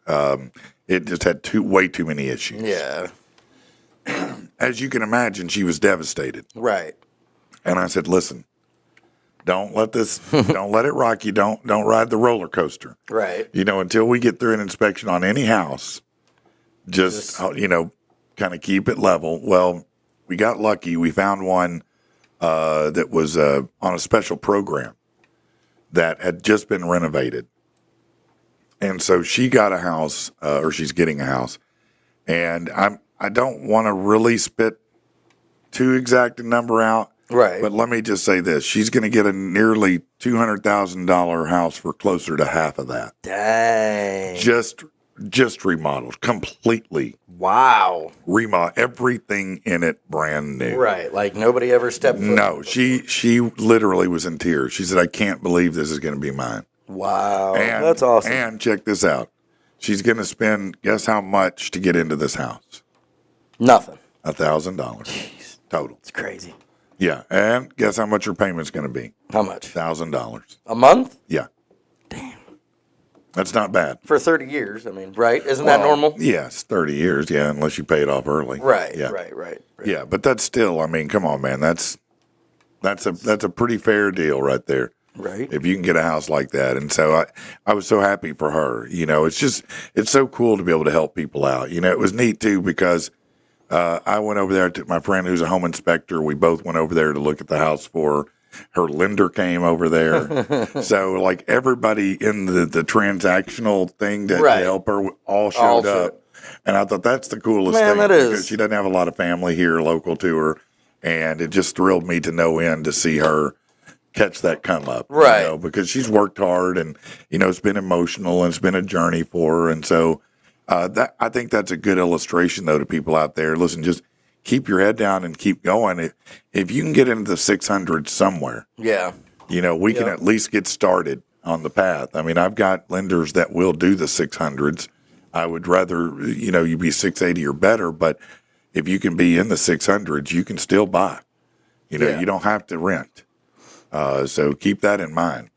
It just had way too many issues. Yeah. As you can imagine, she was devastated. Right. And I said, listen, don't let it rock you. Don't ride the roller coaster. Right. You know, until we get through an inspection on any house, just you know, kind of keep it level. Well, we got lucky. We found one that was on a special program that had just been renovated. And so she got a house, or she's getting a house. And I don't want to really spit too exact a number out. Right. But let me just say this. She's going to get a nearly $200,000 house for closer to half of that. Dang. Just remodeled. Completely. Wow. Remodel. Everything in it brand new. Right. Like nobody ever stepped foot. No, she literally was in tears. She said, I can't believe this is going to be mine. Wow. And, that's awesome. And check this out. She's going to spend, guess how much to get into this house? Nothing. $1,000 total. It's crazy. Yeah. And guess how much her payment's going to be? How much? $1,000. A month? Yeah. Damn. That's not bad. For 30 years, I mean, right? Isn't that normal? Yes, 30 years, yeah, unless you pay it off early. Right, yeah. right. Yeah, but that's still, I mean, come on, man. That's a pretty fair deal right there. Right. If you can get a house like that. And so I was so happy for her. You know, it's so cool to be able to help people out. You know, it was neat too because I went over there to my friend who's a home inspector. We both went over there to look at the house for her. Her lender came over there. So like everybody in the transactional thing to help her all showed up. And I thought that's the coolest thing. That is. Because she doesn't have a lot of family here local to her. And it just thrilled me to no end to see her catch that come up. Right. You know, because she's worked hard and, you know, it's been emotional and it's been a journey for her. And so I think that's a good illustration, though, to people out there. Listen, just keep your head down and keep going. If you can get into the 600s somewhere, you know, we can at least get started on the path. I mean, I've got lenders that will do the 600s. I would rather, you know, you be 680 or better, but if you can be in the 600s, you can still buy. You know, you don't have to rent. So keep that in mind.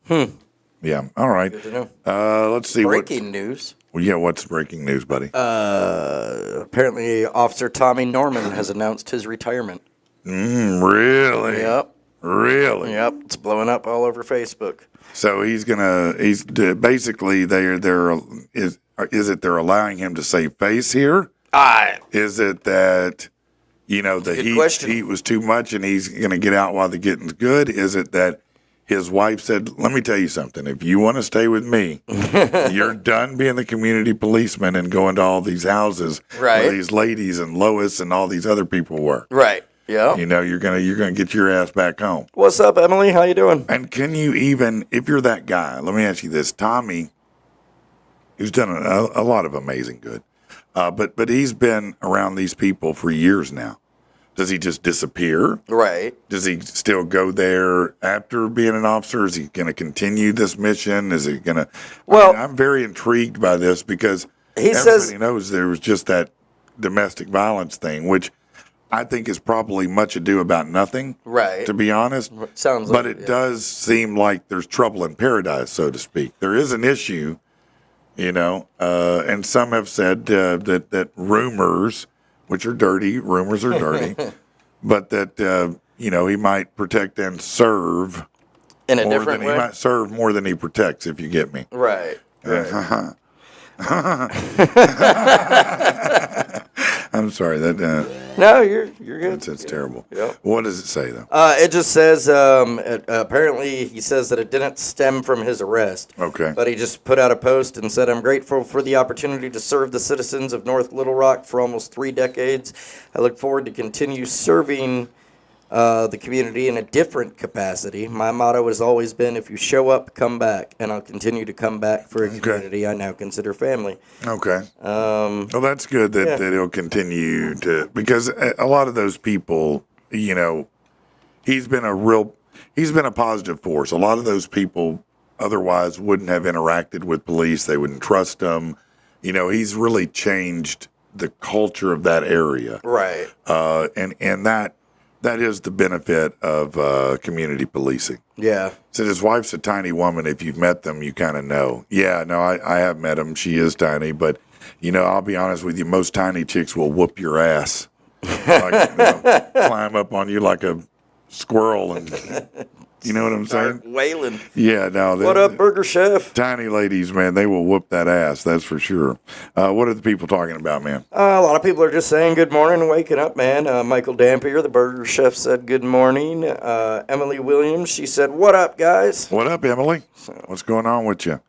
Yeah. All right. Good to know. Let's see. Breaking news. Well, yeah, what's breaking news, buddy? Apparently, Officer Tommy Norman has announced his retirement. Really? Yep. Really? Yep. It's blowing up all over Facebook. So he's basically is it they're allowing him to save face here? Is it that, you know, the heat was too much and he's going to get out while the getting's good? Is it that his wife said, let me tell you something. If you want to stay with me, you're done being the community policeman and going to all these houses where these ladies and Lois and all these other people work. Right. Yeah. You know, you're gonna get your ass back home. What's up, Emily? How you doing? And can you even, if you're that guy, let me ask you this. Tommy, who's done a lot of amazing good, but he's been around these people for years now. Does he just disappear? Right. Does he still go there after being an officer? Is he going to continue this mission? Is he going to? Well, I'm very intrigued by this because everybody knows there was just that domestic violence thing, which I think is probably much ado about nothing. Right. To be honest. Sounds like but it does seem like there's trouble in paradise, so to speak. There is an issue, you know, and some have said that rumors, which are dirty, rumors are dirty, but that, you know, he might protect and serve in a different way. He might serve more than he protects, if you get me. Right. I'm sorry. No, you're good. That's terrible. Yep. What does it say, though? It just says, apparently he says that it didn't stem from his arrest. Okay. But he just put out a post and said, I'm grateful for the opportunity to serve the citizens of North Little Rock for almost 3 decades. I look forward to continue serving the community in a different capacity. My motto has always been, if you show up, come back. And I'll continue to come back for a community I now consider family. Okay. Well, that's good that he'll continue to, because a lot of those people, you know, he's been a positive force. A lot of those people otherwise wouldn't have interacted with police. They wouldn't trust him. You know, he's really changed the culture of that area. Right. And that is the benefit of community policing. Yeah. Since his wife's a tiny woman, if you've met them, you kind of know. Yeah, no, I have met him. She is tiny, but, you know, I'll be honest with you, most tiny chicks will whoop your ass. Like, you know, climb up on you like a squirrel and, you know what I'm saying? Wailing. Yeah, no. What up, Burger Chef? Tiny ladies, man, they will whoop that ass, that's for sure. What are the people talking about, man? A lot of people are just saying good morning and waking up, man. Michael Dampier, the Burger Chef, said good morning. Emily Williams, she said, what up, guys? What up, Emily? What's going on with you?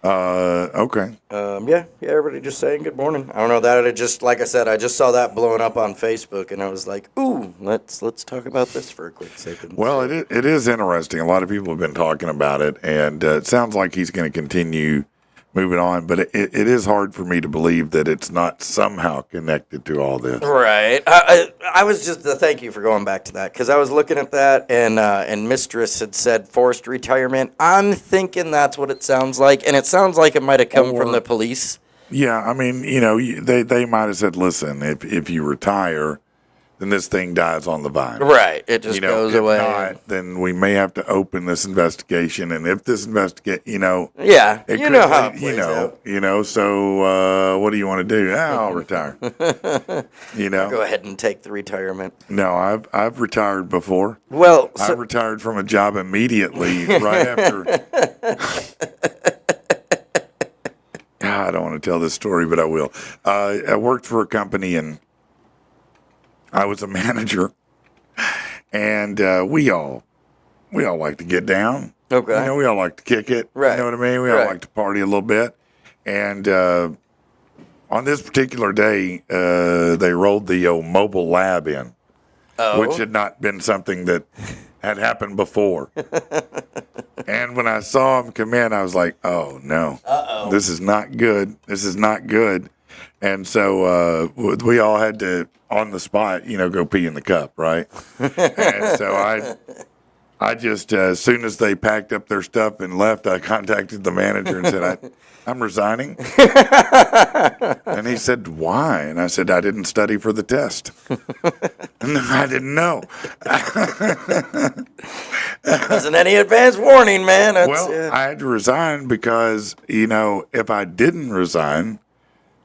Okay. Yeah, everybody just saying good morning. I don't know that. It just, like I said, I just saw that blowing up on Facebook, and I was like, ooh, let's talk about this for a quick second. Well, it is interesting. A lot of people have been talking about it, and it sounds like he's going to continue moving on. But it is hard for me to believe that it's not somehow connected to all this. Right. I was just thank you for going back to that, because I was looking at that, and Mistress had said forced retirement. I'm thinking that's what it sounds like, and it sounds like it might have come from the police. Yeah, I mean, you know, they might have said, listen, if you retire, then this thing dies on the vine. Right. It just goes if away. Not, then we may have to open this investigation. And if this you know. Yeah. It You know how it plays out. You know, so what do you want to do? I'll retire. You know. Go ahead and take the retirement. No, I've retired before. Well, I retired from a job immediately right after. I don't want to tell this story, but I will. I worked for a company and I was a manager, and we all like to get down. Okay. You know, we all like to kick it. Right. You know what I mean? We all like to party a little bit. And on this particular day, they rolled the mobile lab in, which had not been something that had happened before. And when I saw him come in, I was like, oh, no. Uh-oh. This is not good. This is not good. And so we all had to, on the spot, you know, go pee in the cup, right? And so I just, as soon as they packed up their stuff and left, I contacted the manager and said, I'm resigning. And he said, why? And I said, I didn't study for the test. And I didn't know. Wasn't any advance warning, man. I had to resign because, you know, if I didn't resign,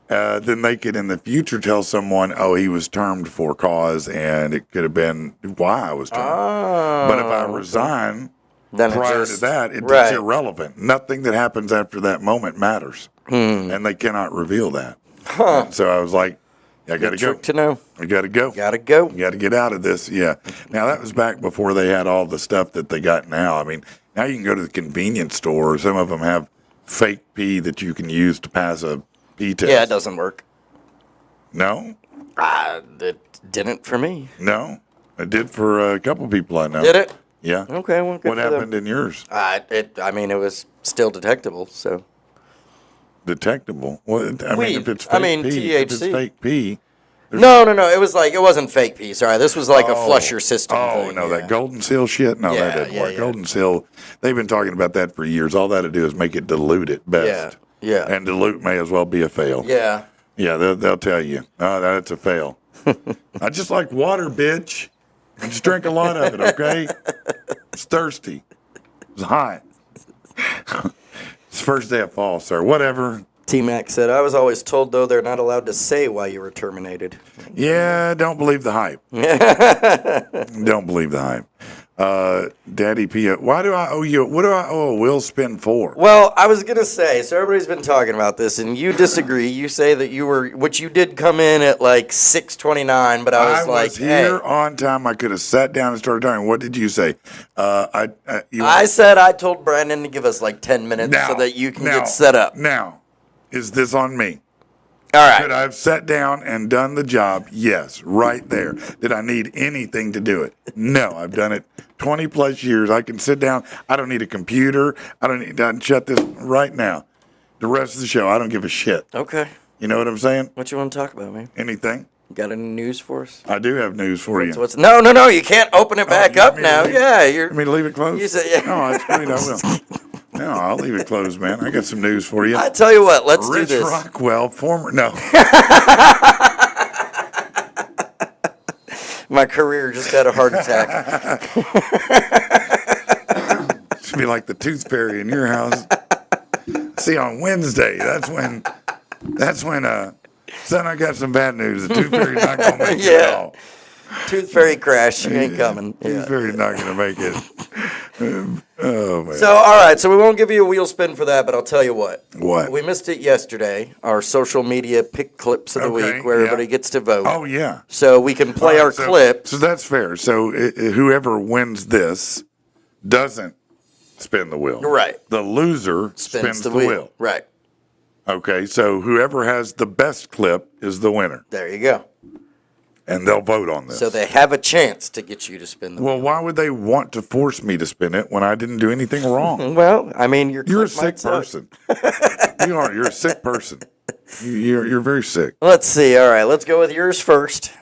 then they could in the future tell someone, oh, he was termed for cause, and it could have been why I was termed. Oh, but if I resign then prior to that, it's irrelevant. Nothing that happens after that moment matters. And they cannot reveal that. Huh. So I was like, I got to go. Trick to know. I got to go. Gotta go. You got to get out of this. Yeah. Now, that was back before they had all the stuff that they got now. I mean, now you can go to the convenience store. Some of them have fake pee that you can use to pass a pee test. Yeah, it doesn't work. No? It didn't for me. No. It did for a couple people I know. Did it? Yeah. Okay, well, good What for them. happened in yours? I mean, it was still detectable, so. Detectable? Well, I mean, Weed. if it's I fake mean, pee, if it's THC. fake pee. No. It wasn't fake pee. Sorry, this was like a flusher system Oh, thing. no, that Golden Seal shit? No, that didn't work. yeah. Golden Seal, they've been talking about that for years. All that'll do is make it dilute at best. Yeah. And dilute may as well be a fail. Yeah. Yeah, they'll tell you. Oh, that's a fail. I just like water, bitch. I just drink a lot of it, okay? It's thirsty. It's hot. It's the first day of fall, sir. Whatever. T-Mac said, I was always told, though, they're not allowed to say why you were terminated. Yeah, don't believe the hype. Don't believe the hype. Daddy P, why do I owe you? What do I owe a wheel spin for? Well, I was going to say, so everybody's been talking about this, and you disagree. You say that which you did come in at like 6:29, but I was here on time. I could have sat down and started talking. What did you say? I said I told Brandon to give us like 10 minutes so that you can get set up. Now, is this on me? All right. Could I have sat down and done the job? Yes, right there. Did I need anything to do it? No, I've done it 20 plus years. I can sit down. I don't need a computer. I can shut this right now. The rest of the show, I don't give a shit. Okay. You know what I'm saying? What you want to talk about, man? Anything? Got any news for us? I do have news for you. No, you can't open it back up now. You Yeah, want me to leave it closed? You said, yeah. Oh, that's great. I will. No, I'll leave it closed, man. I got some news for you. I tell you what, let's do Rich this. Rockwell, no. My career just had a heart attack. Should be like the tooth fairy in your house. See, on Wednesday, that's when, son, I got some bad news. The tooth fairy's not going to make it at all. Tooth fairy crash. She ain't coming. Tooth fairy's not going to make it. Oh, man. So, all right. So we won't give you a wheel spin for that, but I'll tell you what. What? We missed it yesterday. Our social media pick clips of the week, where everybody gets to vote. Oh, yeah. So we can play our clips. So that's fair. So whoever wins this doesn't spin the wheel. Right. The loser spins the wheel. Right. Okay. So whoever has the best clip is the winner. There you go. And they'll vote on this. So they have a chance to get you to spin the wheel. Well, why would they want to force me to spin it when I didn't do anything wrong? Well, I mean, You're a sick person. You are. You're a sick person. You're very sick. Let's see. All right. Let's go with yours first.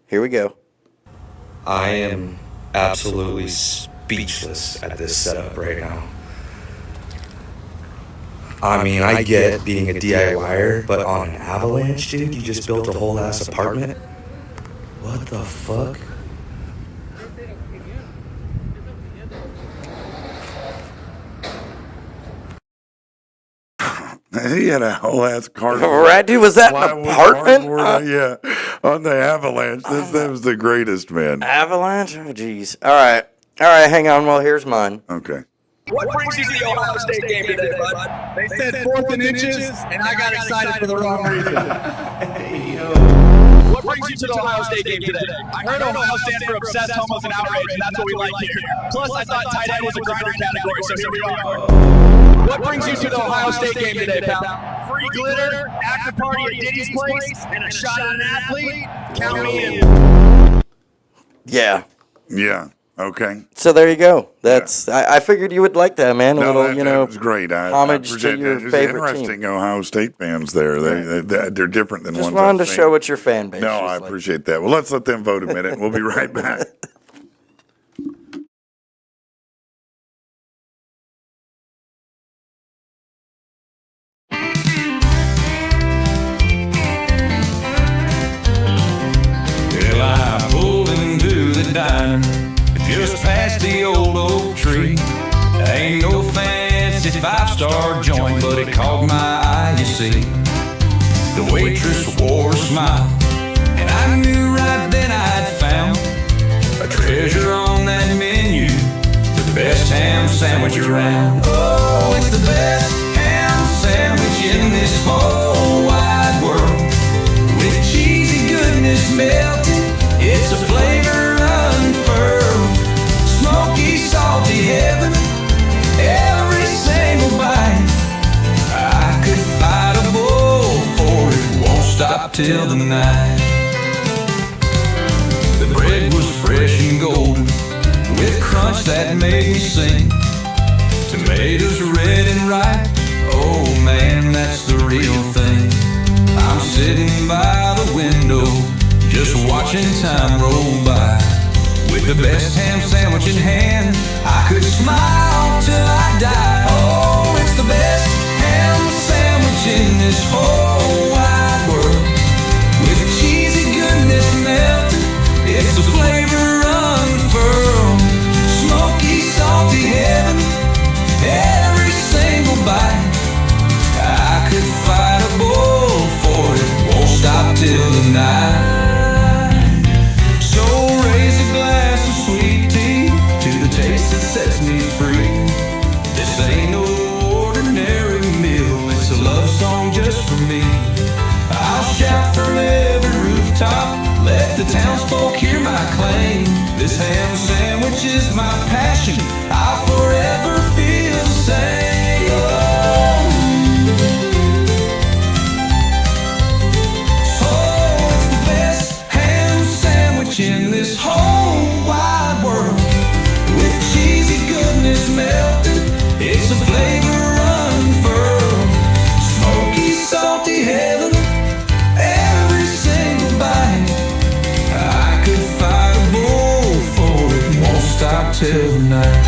Here we go. I am absolutely speechless at this setup right now. I mean, I get being a DIYer, but on an avalanche, dude, you just built a whole ass apartment? What the fuck? He had a whole ass cardboard. Right, dude. Was that an plywood apartment? cardboard, yeah, on the avalanche. That was the greatest, man. Avalanche? Oh, jeez. All right. All right. Hang on. Well, here's mine. Okay. What brings you to the Ohio State game today, bud? They said 4th and inches, and I got excited for the wrong reason. What brings you to the Ohio State game today? I heard Ohio stands for obsessed, homos, and outrage, and that's what we like here. Plus, I thought tight end was a grinder category, so here we are. What brings you to the Ohio State game today, pal? Free glitter, after party at Diddy's place, and a shot at an athlete? Count me in. Yeah. Yeah. Okay. So there you go. That's I figured you would like that, man. A little, that was great. homage to your It's favorite interesting team. Ohio State fans there. They're different than Just ones wanted to I've seen. show what your fan base No, is I like. appreciate that. Well, let's let them vote a minute. We'll be right back. Well, I pulled into the diner just past the old oak tree. Ain't no fancy five-star joint, but it caught my eye, you see. The waitress wore a smile, and I knew right then I'd found a treasure on that menu, the best ham sandwich around. Oh, it's the best ham sandwich in this whole wide world. With cheesy goodness melted, it's a flavor unfurled. Smoky, salty heaven, every single bite. I could fight a bull for it, won't stop till the night. The bread was fresh and golden, with crunch that made me sing. Tomatoes red and ripe, oh man, that's the real thing. I'm sitting by the window, just watching time roll by. With the best ham sandwich in hand, I could smile till I die. Oh, it's the best ham sandwich in this whole wide world. With cheesy goodness melted, it's the flavor unfurled. Smoky, salty heaven, every single bite. I could fight a bull for it, won't stop till the night. So raise a glass of sweet tea to the taste that sets me free. This ain't no ordinary meal, it's a love song just for me. I'll shout from every rooftop, let the townsfolk hear my claim. This ham sandwich is my passion, I'll forever feel the same. Oh, it's the best ham sandwich in this whole wide world. With cheesy goodness melted, it's a flavor unfurled. Smoky, salty heaven, every single bite. I could fight a bull for it, won't stop till the night.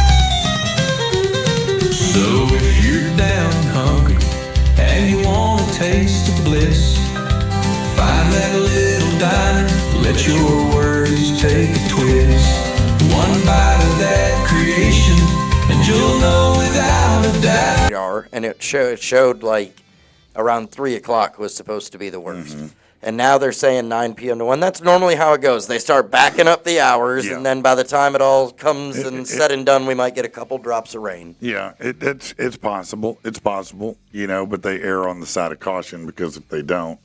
So Let your words take a twist. One bite of that creation, and you'll know without a doubt. And it showed like around 3 o'clock was supposed to be the worst. And now they're saying 9 p.m. to 1. That's normally how it goes. They start backing up the hours, and then by the time it all comes said and done, we might get a couple drops of rain. Yeah, it's possible. It's possible, but they err on the side of caution because if they don't,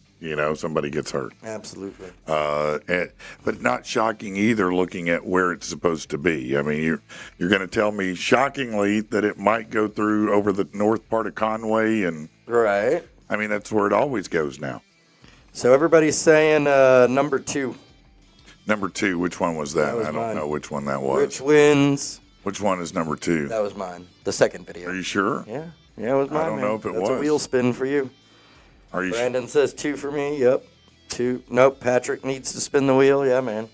somebody gets hurt. Absolutely. But not shocking either looking at where it's supposed to be. I mean, you're going to tell me shockingly that it might go through over the north part of Conway and Right. I mean, that's where it always goes now. So everybody's saying number 2. Number 2, which one was that? That was I don't mine. know which one that was. Which wins? Which one is number 2? That was mine. The second video. Are you sure? Yeah. Yeah, it was mine. I don't know if it That's was. a wheel spin for you. Are you Brandon says 2 for me. Yep. 2. Nope. Patrick needs to spin the wheel. Yeah, man.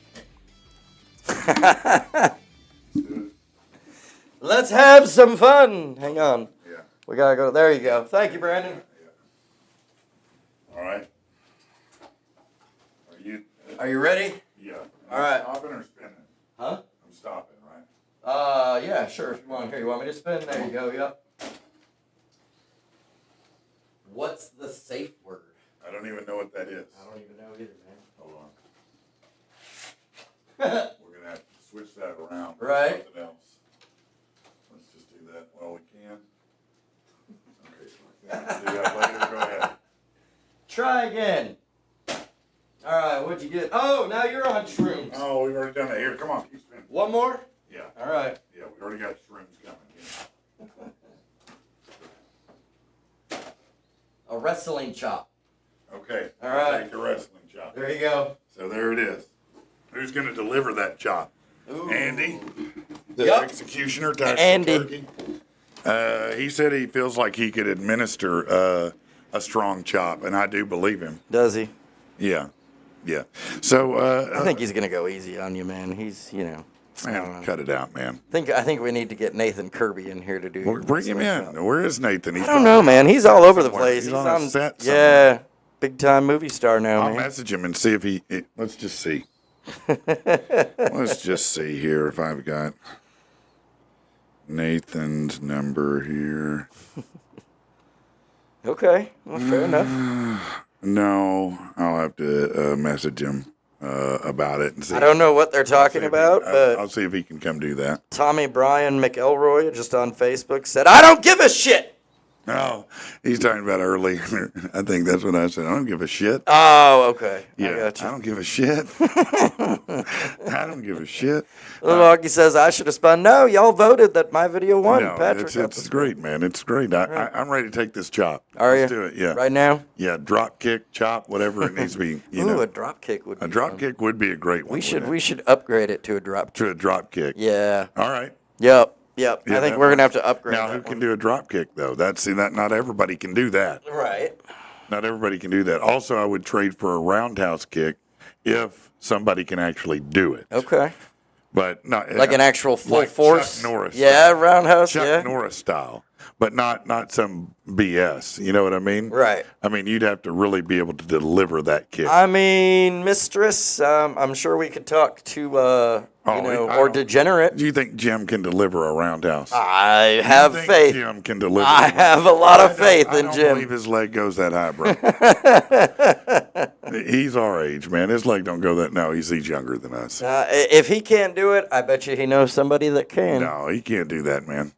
Let's have some fun. Hang on. Yeah. We gotta go. There you go. Thank you, Brandon. All right. Are you ready? Yeah. All right. Stopping or spinning? Huh? I'm stopping, right? Yeah, sure. If you want. Here, you want me to spin? There you go. Yep. What's the safe word? I don't even know what that is. I don't even know either, man. Hold on. We're going to have to switch that around. for Right. Something else. Let's just do that while we can. Okay. So do that later. Go ahead. Try again. All right, what'd you get? Oh, now you're on shrooms. Oh, we've already done that. Here, come on. Keep spinning. One more? Yeah. All right. Yeah, we already got shrooms coming. Yeah. A wrestling chop. Okay. All I'll right. take the wrestling chop. There you go. So there it is. Who's going to deliver that chop? Ooh. Andy, the Yep. executioner, tactical Andy. turkey. He said he feels like he could administer a strong chop, and I do believe him. Does he? Yeah, yeah. So I think he's gonna go easy on you, man. He's, I don't man, know. cut it out, man. I think we need to get Nathan Kirby in here to do. Well, bring him in. Where is Nathan? He's I don't know, man. He's all over the somewhere. place. He's on a set Yeah, big time movie star now, I'll man. message him and see if let's just see. Let's just see here if I've got Nathan's number here. Okay, well, fair enough. No, I'll have to message him about it and see. I don't know what they're talking about, but I'll see if he can come do that. Tommy Bryan McElroy just on Facebook said, "I don't give a shit." No, he's talking about earlier. I think that's what I said. I don't give a shit. Oh, okay. Yeah, I got you. I don't give a shit. I don't give a shit. Little Doggy says I should have spun. No, y'all voted that my video won. No, Patrick, it's great, man. It's great. I'm ready to take this chop. Are Let's you? do it. Yeah. Right now? Yeah, drop kick, chop, whatever it needs to be. Ooh, a drop kick would be a drop fun. kick would be a great one. We should upgrade it to a drop kick. to a drop kick. Yeah. All right. Yep. Yeah, I think that we're gonna have works. to upgrade. Now, that who can one. do a drop kick though? Not everybody can do that. Right. Not everybody can do that. Also, I would trade for a roundhouse kick if somebody can actually do it. Okay. But not Like an actual full like force. Chuck Norris. Yeah, roundhouse. Chuck yeah. Norris style, but not some BS. You know what I mean? Right. I mean, you'd have to really be able to deliver that kick. I mean, mistress. I'm sure we could talk to I or don't- degenerate. Do you think Jim can deliver a roundhouse? I have You think faith. Jim can deliver. I have a lot of faith I in don't Jim. believe his leg goes that high, bro. He's our age, man. His leg don't go that. No, he's younger than us. If he can't do it, I bet you he knows somebody that can. No, he can't do that, man.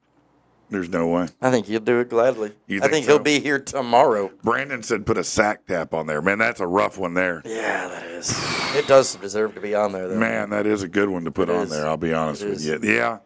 There's no way. I think he'll do it gladly. You I think think so? he'll be here tomorrow. Brandon said put a sack tap on there. Man, that's a rough one there. Yeah, that is. It does deserve to be on there, though. Man, that is a good one to put It on is. there. I'll be honest It with is. you. Yeah.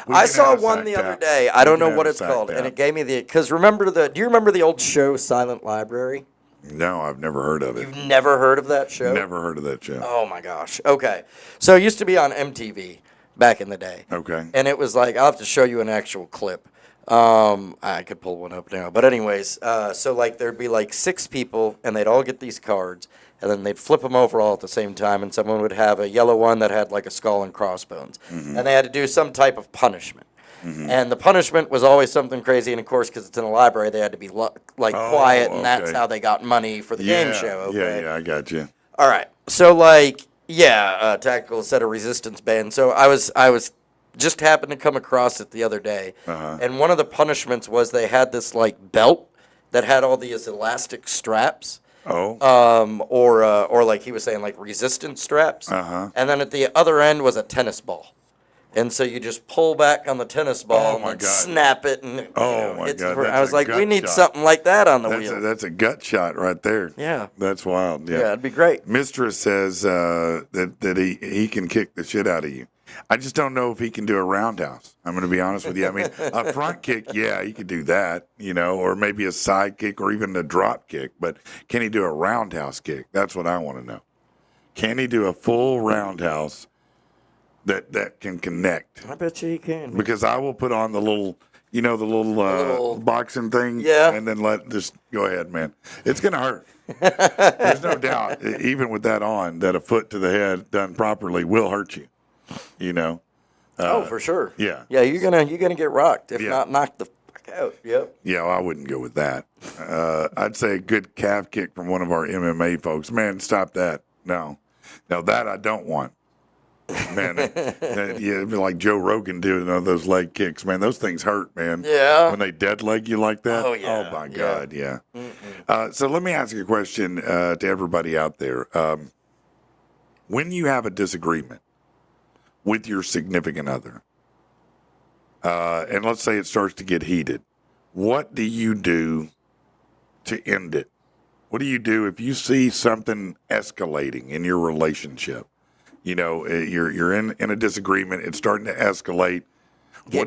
We I can saw have a one sack the tap. other day. I We don't can know have what a it's sack called, tap. and it gave me because do you remember the old show Silent Library? No, I've never heard of it. You've never heard of that show? Never heard of that show. Oh my gosh. Okay. So it used to be on MTV back in the day. Okay. And it was like, I'll have to show you an actual clip. I could pull one up now. But anyways, so like there'd be like 6 people and they'd all get these cards and then they'd flip them over all at the same time and someone would have a yellow one that had like a skull and crossbones. Mm-hmm. And they had to do some type of punishment. And the punishment was always something crazy, and of course, because it's in a library, they had to be quiet, and that's okay. how they got money for the game show. Okay? Yeah, I got you. All right. So, like, Yeah, tactical set of resistance band. So I was just happened to come across it the other day, and one of the punishments was they had this like belt that had all these elastic straps. Oh. Or like he was saying, like resistance straps. And then at the other end was a tennis ball. And so you just pull back on the tennis ball and then snap it. And, my God. I was like, we need something like that on the wheel. That's a gut shot right there. Yeah. That's wild. Yeah, it'd be great. Mistress says that he can kick the shit out of you. I just don't know if he can do a roundhouse. I'm going to be honest with you. I mean, a front kick, yeah, he could do that, or maybe a side kick or even a drop kick. But can he do a roundhouse kick? That's what I want to know. Can he do a full roundhouse that can connect? I bet you he can. Because I will put on the little, the little boxing thing. Yeah. And then just go ahead, man. It's going to hurt. There's no doubt, even with that on, that a foot to the head done properly will hurt you. For sure. Yeah. Yeah, you're gonna get rocked, if not knocked the fuck out. Yep. Yeah, well, I wouldn't go with that. I'd say a good calf kick from one of our MMA folks. Man, stop that. No, that I don't want. Man, it'd be like Joe Rogan doing those leg kicks. Man, those things hurt, man. Yeah. When they dead leg you like that. Oh, yeah. Oh, my God, yeah. So let me ask you a question to everybody out there. When you have a disagreement with your significant other, and let's say it starts to get heated, what do you do to end it? What do you do if you see something escalating in your relationship? You're in a disagreement, it's starting to escalate. The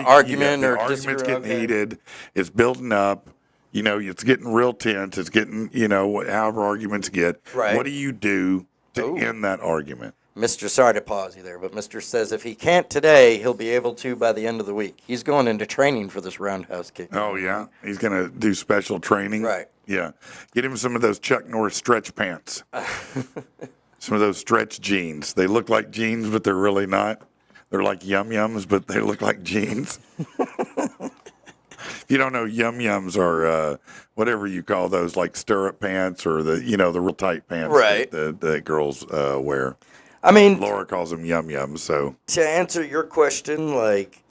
argument or the argument's getting heated, it's building up, it's getting real tense, it's getting, however arguments get. Right. What do you do to end that argument? Mr. Sorry to pause you there, but Mr. says if he can't today, he'll be able to by the end of the week. He's going into training for this roundhouse kick. Oh, yeah? He's going to do special training? Right. Yeah. Get him some of those Chuck Norris stretch pants. Some of those stretch jeans. They look like jeans, but they're really not. They're like Yum-Yums, but they look like jeans. If you don't know, Yum-Yums are whatever you call those, like stirrup pants or the real tight pants that girls wear. I mean, Laura calls them Yum-Yums. So to answer your question, like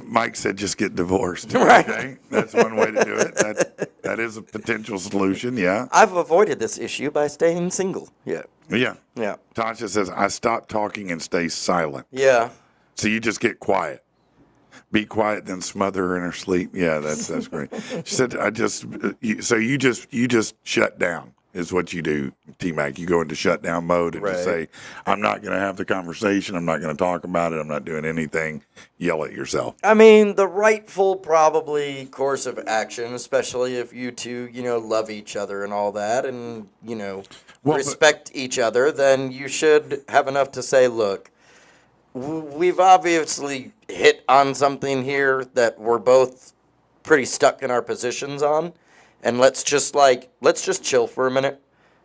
Mike said, just get divorced. Right. Okay, that's one way to do it. That is a potential solution. Yeah. I've avoided this issue by staying single. Yeah. Yeah. Yeah. Tasha says, I stop talking and stay silent. Yeah. So you just get quiet. Be quiet, then smother her in her sleep. Yeah, that's great. She said, you just shut down is what you do, T-Mac. You go into shutdown mode and just say, I'm not going to have the conversation. I'm not going to talk about it. I'm not doing anything. Yell at yourself. I mean, the rightful probably course of action, especially if you two, love each other and all that and, respect each other, then you should have enough to say, look, we've obviously hit on something here that we're both pretty stuck in our positions on. And let's just chill for a minute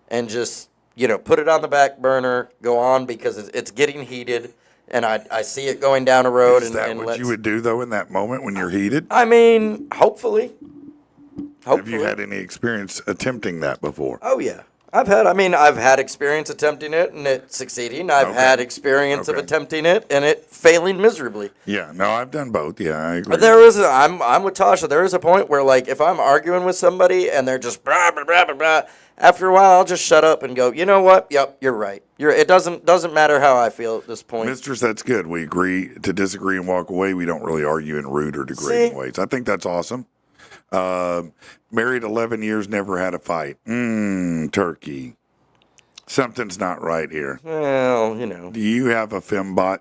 and just, put it on the back burner, go on because it's getting heated and I see it going down a road. Is that what you would do, though, in that moment when you're heated? I mean, hopefully. Have you had any experience attempting that before? Oh, yeah. I've had experience attempting it and it succeeding. I've had experience of attempting it and it failing miserably. Yeah, no, I've done both. Yeah, I agree. But I'm with Tasha. There is a point where, like, if I'm arguing with somebody and they're just blah, blah, blah, blah, blah, after a while, I'll just shut up and go, you know what? Yep, you're right. It doesn't matter how I feel at this point. Mistress, that's good. We agree to disagree and walk away. We don't really argue in rude or degrading ways. I think that's awesome. Married 11 years, never had a fight. Turkey. Something's not right here. Well, Do you have a fembot?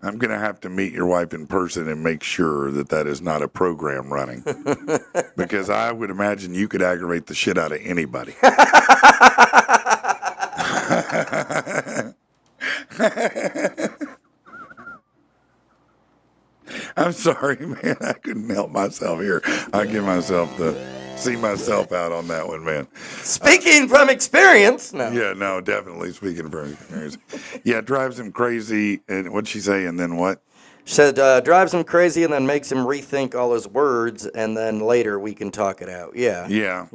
I'm going to have to meet your wife in person and make sure that is not a program running. Because I would imagine you could aggravate the shit out of anybody. I'm sorry, man. I couldn't help myself here. I give myself see myself out on that one, man. Speaking from experience. No. Yeah, no, definitely speaking from experience. Yeah, it drives him crazy. And what'd she say? And then what? She said, drives him crazy and then makes him rethink all his words, and then later we can talk it out. Yeah. Yeah.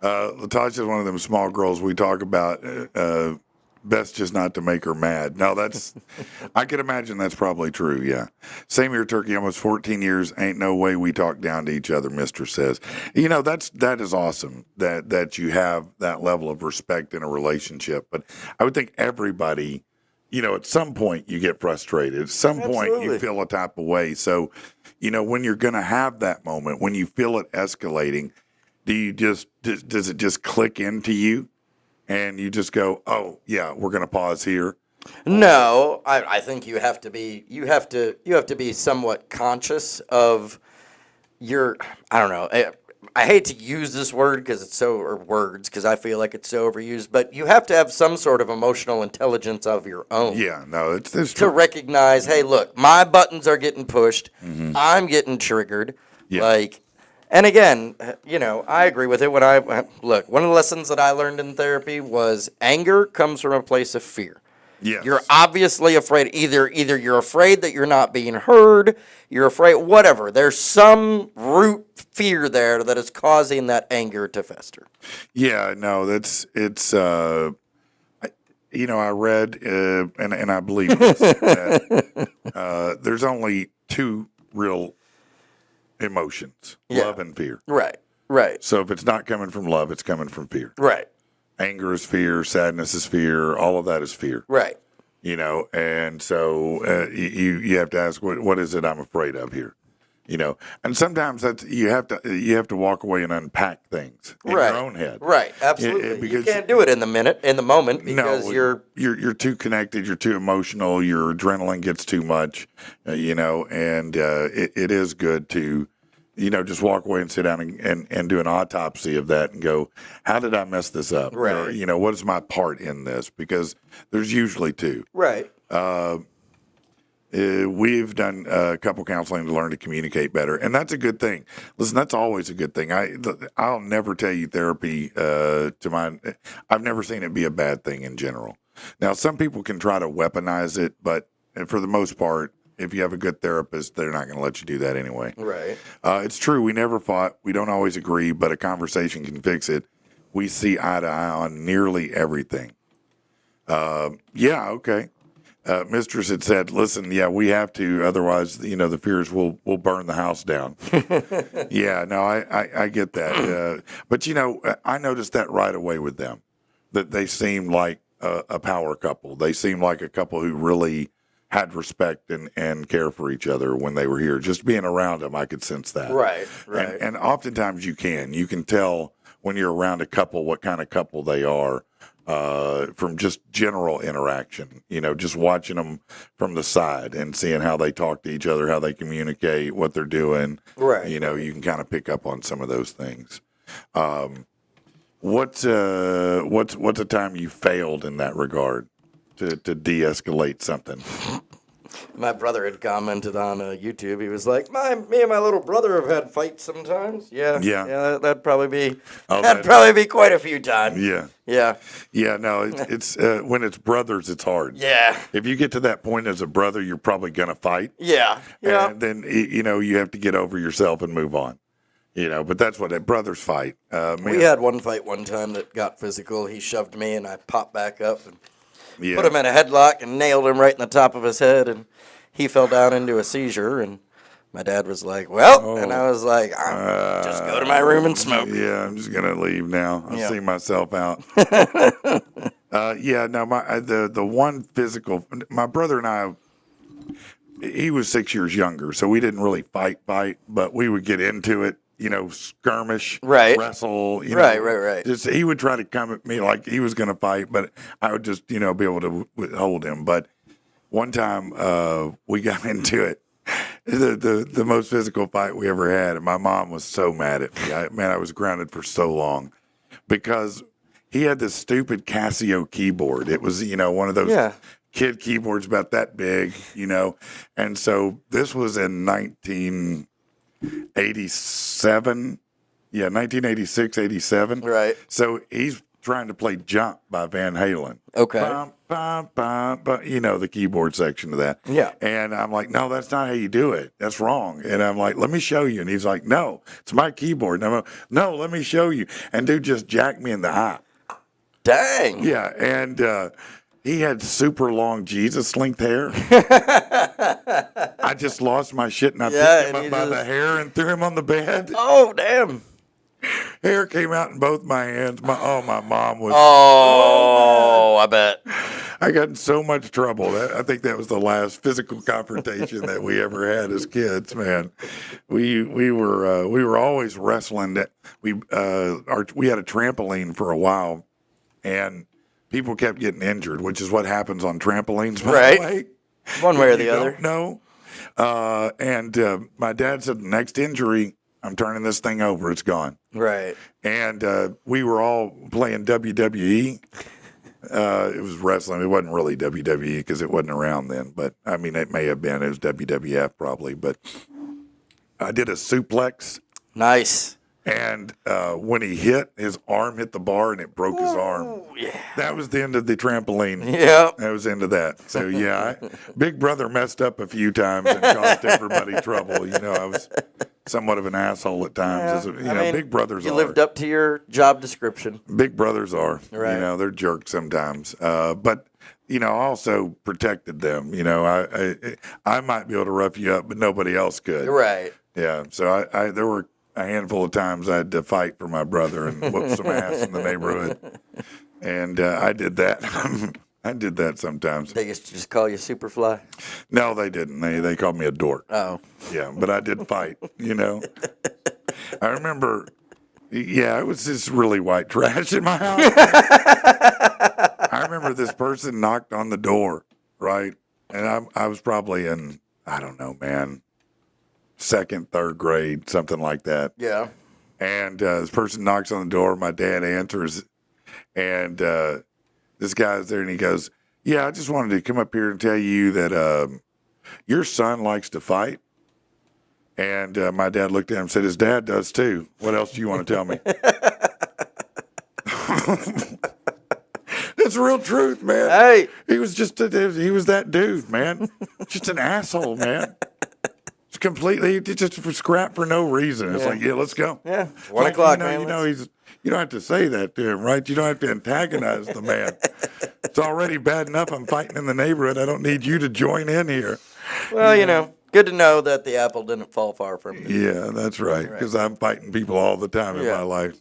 Latasha's one of them small girls we talk about. Best just not to make her mad. No, that's, I could imagine that's probably true, yeah. Same here, Turkey, almost 14 years. Ain't no way we talk down to each other, Mistress says. You know, that is awesome that you have that level of respect in a relationship. But I would think everybody, you know, at some point you get frustrated. At some point you Absolutely. feel a type of way. So, you know, when you're going to have that moment, when you feel it escalating, does it just click into you? And you just go, oh yeah, we're going to pause here. No, I think you have to be somewhat conscious of your, I don't know. I hate to use this word or words because I feel like it's so overused, but you have to have some sort of emotional intelligence of your own. Yeah, no, it's To true. recognize, hey, look, my buttons are getting pushed. I'm getting triggered. Yeah. And again, you know, I agree with it. One of the lessons that I learned in therapy was anger comes from a place of fear. Yes. You're obviously afraid. Either you're afraid that you're not being heard, you're afraid, whatever. There's some root fear there that is causing that anger to fester. Yeah, no, you know, I read, and I believe this, that there's only two real emotions, Yeah. love and fear. Right. So if it's not coming from love, it's coming from fear. Right. Anger is fear, sadness is fear, all of that is fear. Right. You know, and so you have to ask, what is it I'm afraid of here? You know, and sometimes you have to walk away and unpack things in your own head. Right. Absolutely. Because you can't do it in the moment because you're too connected, you're too emotional, your adrenaline gets too much, you know, and it is good to, you know, just walk away and sit down and do an autopsy of that and go, how did I mess this up? Right. Or, you know, what is my part in this? Because there's usually two. Right. We've done a couple counseling to learn to communicate better, and that's a good thing. Listen, that's always a good thing. I'll never tell you therapy I've never seen it be a bad thing in general. Now, some people can try to weaponize it, but for the most part, if you have a good therapist, they're not going to let you do that anyway. Right. It's true. We never fought. We don't always agree, but a conversation can fix it. We see eye to eye on nearly everything. Yeah, okay. Mistress had said, listen, yeah, we have to. Otherwise, you know, the fears will burn the house down. Yeah, no, I get that. But, you know, I noticed that right away with them, that they seemed like a power couple. They seemed like a couple who really had respect and care for each other when they were here. Just being around them, I could sense that. Right. And oftentimes you can tell when you're around a couple what kind of couple they are from just general interaction, you know, just watching them from the side and seeing how they talk to each other, how they communicate, what they're doing. Right. You know, you can kind of pick up on some of those things. What's a time you failed in that regard to de-escalate something? My brother had commented on YouTube. He was like, "Me and my little brother have had fights sometimes." Yeah. That'd probably be quite a few times. Yeah. No, it's when it's brothers, it's hard. Yeah. If you get to that point as a brother, you're probably gonna fight. Yeah. And then you know you have to get over yourself and move on. You know, but that's what brothers fight. We had one fight one time that got physical. He shoved me, and I popped back up and put him in a headlock and nailed him right in the top of his head, and he fell down into a seizure. And my dad was like, "Well," and I was like, "Just go to my room and smoke." Yeah, I'm just gonna leave now. I'll see myself out. Yeah, no, the one physical. My brother and I, he was 6 years younger, so we didn't really fight, but we would get into it. You know, skirmish, wrestle. You know, right. Just he would try to come at me like he was going to fight, but I would just be able to hold him. But one time we got into it, the most physical fight we ever had, and my mom was so mad at me. I was grounded for so long because he had this stupid Casio keyboard. It was one of those kid keyboards about that big, and so this was in 1986, 87. Right. So he's trying to play Jump by Van Halen. Okay. Bum, bum, bum, bum, you know, the keyboard section of that. Yeah. And I'm like, no, that's not how you do it. That's wrong. And I'm like, let me show you. And he's like, no, it's my keyboard. And I'm like, no, let me show you. And dude just jacked me in the eye. Dang. Yeah. And he had super long Jesus length hair. I just lost my shit and I picked him up by the hair and threw him on the bed. Oh, damn. Hair came out in both my hands. My mom was. Oh, I bet. I got in so much trouble. I think that was the last physical confrontation that we ever had as kids. Man, we were always wrestling. We had a trampoline for a while, and people kept getting injured, which is what happens on trampolines. By the way. One way or the other. No. And my dad said the next injury, I'm turning this thing over. It's gone. Right. And we were all playing WWE. It was wrestling. It wasn't really WWE because it wasn't around then. But, I mean, it may have been. It was WWF probably. But I did a suplex. Nice. And when he hit, his arm hit the bar and it broke his arm. Yeah. That was the end of the trampoline. Yeah. That was the end of that. So, yeah, Big Brother messed up a few times and caused everybody trouble. You know, I was somewhat of an asshole at times. Yeah. Big brothers you are. lived up to your job description. Big brothers are. Right. You know, they're jerks sometimes. But, you know, I also protected them. You know, I might be able to rough you up, but nobody else could. Right. Yeah. So there were a handful of times I had to fight for my brother and whoop some ass in the neighborhood. And I did that. I did that sometimes. They used to just call you Superfly? No, they didn't. They called me a dork. Oh. Yeah, but I did fight, you know. I remember, it was just really white trash in my house. I remember this person knocked on the door, right? And I was probably in, I don't know, man, second, third grade, something like that. Yeah. And this person knocks on the door. My dad answers, and this guy's there, and he goes, "Yeah, I just wanted to come up here and tell you that your son likes to fight." And my dad looked at him and said, "His dad does too. What else do you want to tell me?" That's real truth, man. Hey. He was he was that dude, man. Just an asshole, man. It's completely, just for scrap for no reason. It's like, yeah, let's go. Yeah, 1 o'clock, man. You know, you don't have to say that to him, right? You don't have to antagonize the man. It's already bad enough I'm fighting in the neighborhood. I don't need you to join in here. Well, you know, good to know that the apple didn't fall far from you. Yeah, that's right. Because I'm fighting people all the time in my life.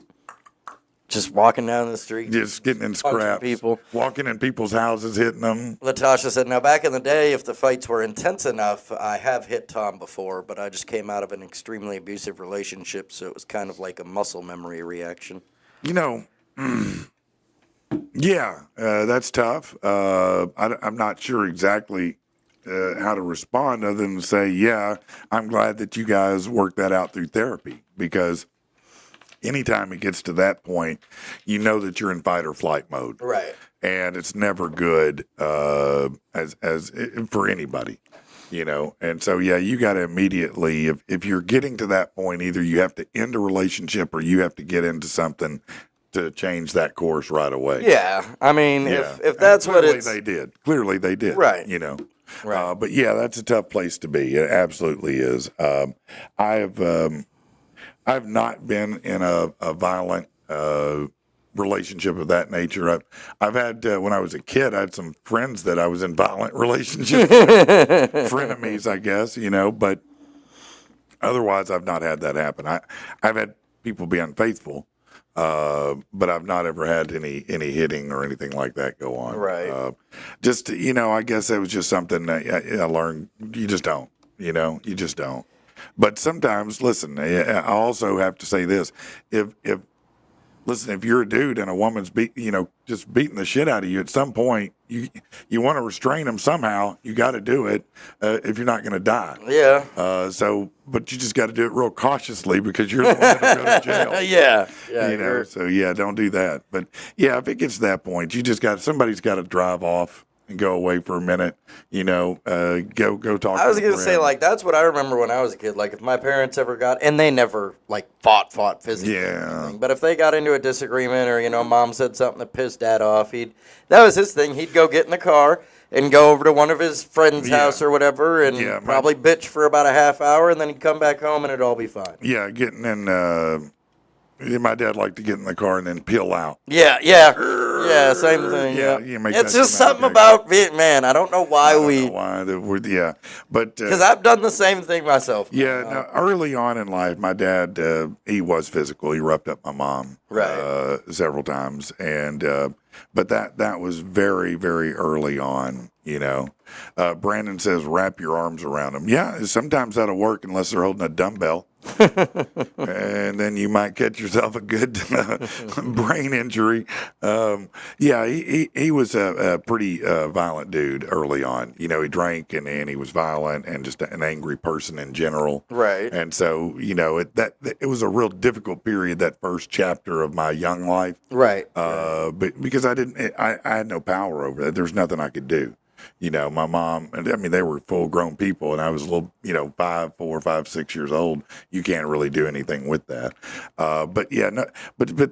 Just walking down the street. Just getting in scraps. People. Walking in people's houses, hitting them. Latasha said, now back in the day, if the fights were intense enough, I have hit Tom before, but I just came out of an extremely abusive relationship, so it was kind of like a muscle memory reaction. You know, that's tough. I'm not sure exactly how to respond other than to say, yeah, I'm glad that you guys worked that out through therapy, because anytime it gets to that point, you know that you're in fight or flight mode. Right. And it's never good as for anybody, you know. And so, yeah, you got to immediately, if you're getting to that point, either you have to end a relationship or you have to get into something to change that course right away. Yeah. I mean, if that's what it's... Clearly they did. Right. You know. Right. But, yeah, that's a tough place to be. It absolutely is. I've not been in a violent relationship of that nature. I've had, when I was a kid, I had some friends that I was in violent relationships with. Frenemies, I guess, you know, but otherwise I've not had that happen. I've had people be unfaithful, but I've not ever had any hitting or anything like that go on. Right. Just, you know, I guess that was just something that I learned. You just don't, you know, you just don't. But sometimes, listen, I also have to say this. If you're a dude and a woman's just beating the shit out of you, at some point, you want to restrain them somehow. You got to do it if you're not going to die. Yeah. But you just got to do it real cautiously because you're the one that'll go to jail. Yeah. You know, so yeah, don't do that. But yeah, if it gets to that point, somebody's got to drive off. and go away for a minute. Go talk. I was to a gonna say, friend. like, that's what I remember when I was a kid. Like, if my parents ever got, and they never like fought physically, or Yeah. anything, but if they got into a disagreement, or mom said something that pissed dad off, that was his thing. He'd go get in the car and go over to one of his friend's house or whatever, and probably bitch for about a half hour, and then he'd come back home and it'd all be fine. Yeah, getting in. My dad liked to get in the car and then peel out. Yeah, same thing. Yeah, Yeah, you make it's that just dramatic something about man. I don't know why but because I've done the same thing myself. yeah. Now, early on in life, my dad he was physical. He roughed up my mom several times, and but that was very very early on. Brandon says wrap your arms around them. Yeah, sometimes that'll work unless they're holding a dumbbell. And then you might catch yourself a good brain injury. He was a pretty violent dude early on. He drank and he was violent and just an angry person in general. Right. And so, it was a real difficult period, that first chapter of my young life. Right. But because I had no power over that. There's nothing I could do. My mom, they were full grown people, and I was a little, 5, 4, 5, 6 years old. You can't really do anything with that. But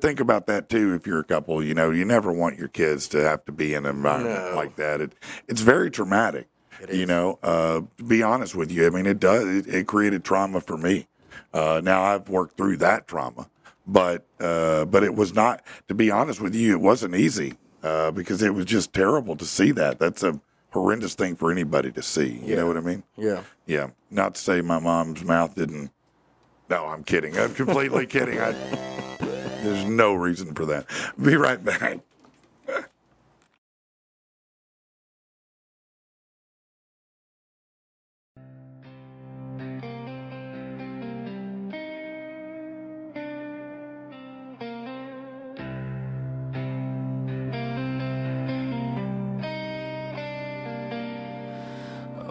think about that too. If you're a couple, you never want your kids to have to be in an environment like that. It's very traumatic. To be honest with you, it created trauma for me. Now I've worked through that trauma, but it was not, to be honest with you, it wasn't easy, because it was just terrible to see that. That's a horrendous thing for anybody to see. You know what I mean? Yeah. Yeah. Not to say my mom's mouth didn't. No, I'm kidding. I'm completely kidding. There's no reason for that. Be right back.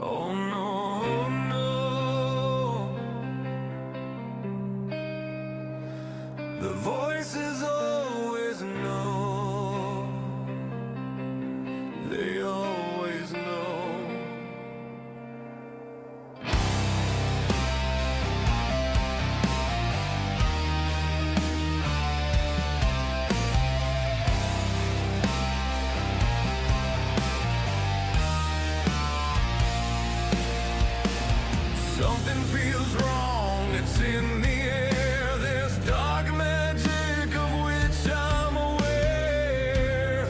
Oh no, no. The voices always know. They always know. Something feels wrong, it's in the air. There's dark magic of which I'm aware.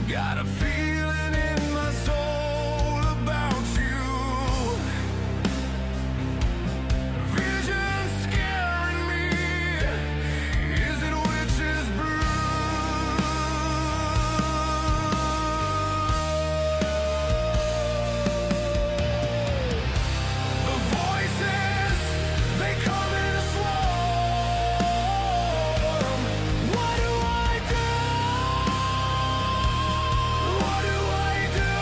Got a feeling in my soul about you. Vision scaring me. Is it witch's brew? The voices, they come in a swarm. What do I do? What do I do?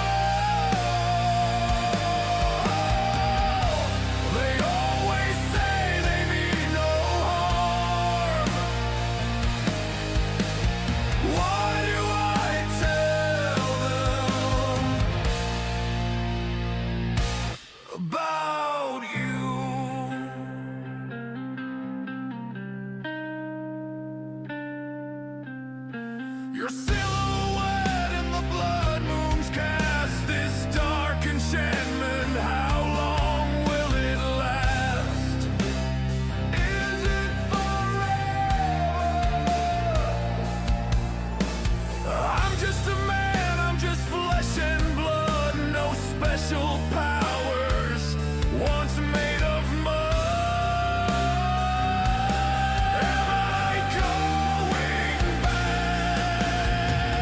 They always say they mean no harm. What do I tell them about you? Your silhouette in the blood moons cast this dark enchantment. How long will it last? Is it forever? I'm just a man, I'm just flesh and blood, no special powers, once made of mud. Am I going back?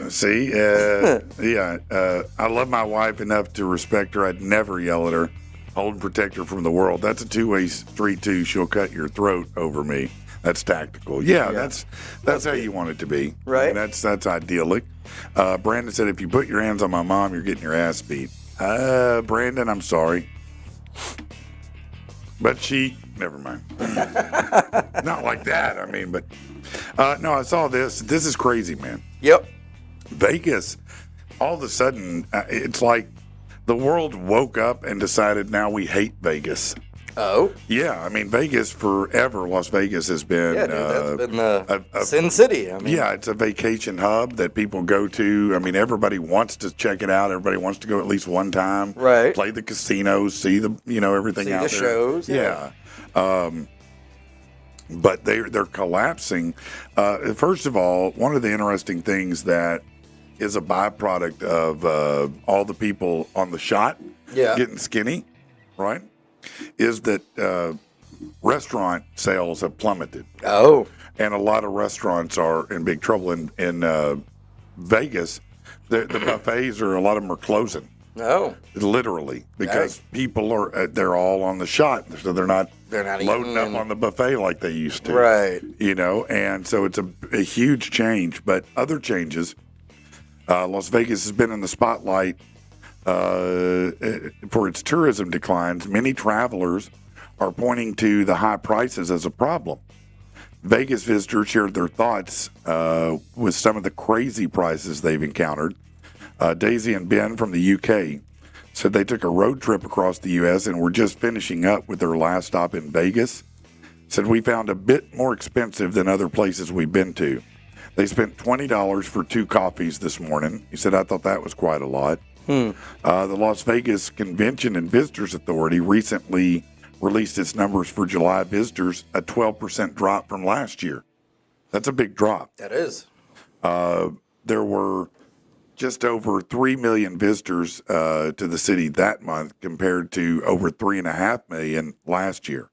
See, I love my wife enough to respect her. I'd never yell at her. Hold and protect her from the world. That's a two-way street, too. She'll cut your throat over me. That's tactical. Yeah. That's how you want it to be. Right. I mean, that's idyllic. Brandon said, if you put your hands on my mom, you're getting your ass beat. Brandon, I'm sorry. But never mind. Not like that. I mean, but no, I saw this. This is crazy, man. Yep. Vegas, all of a sudden, it's like the world woke up and decided now we hate Vegas. Oh? Yeah, I mean, Vegas forever, Las Vegas has been... Yeah, dude, that's been the Sin City. I mean. Yeah, it's a vacation hub that people go to. I mean, everybody wants to check it out. Everybody wants to go at least one time. Right. Play the casinos, see the, everything see out the there. Shows. Yeah. But they're collapsing. First of all, one of the interesting things that is a byproduct of all the people on the shot getting skinny, right, is that restaurant sales have plummeted. Oh. And a lot of restaurants are in big trouble in Vegas. The buffets a lot of them are closing. Oh. Literally, because people are they're all on the shot, so they're not loading up on the buffet like they used to. Right. And so it's a huge change. But other changes, Las Vegas has been in the spotlight for its tourism declines. Many travelers are pointing to the high prices as a problem. Vegas visitors shared their thoughts with some of the crazy prices they've encountered. Daisy and Ben from the UK said they took a road trip across the U.S. and were just finishing up with their last stop in Vegas. Said we found a bit more expensive than other places we've been to. They spent $20 for 2 coffees this morning. He said, I thought that was quite a lot. The Las Vegas Convention and Visitors Authority recently released its numbers for July visitors, a 12% drop from last year. That's a big drop. That is. There were just over 3 million visitors to the city that month compared to over 3.5 million last year.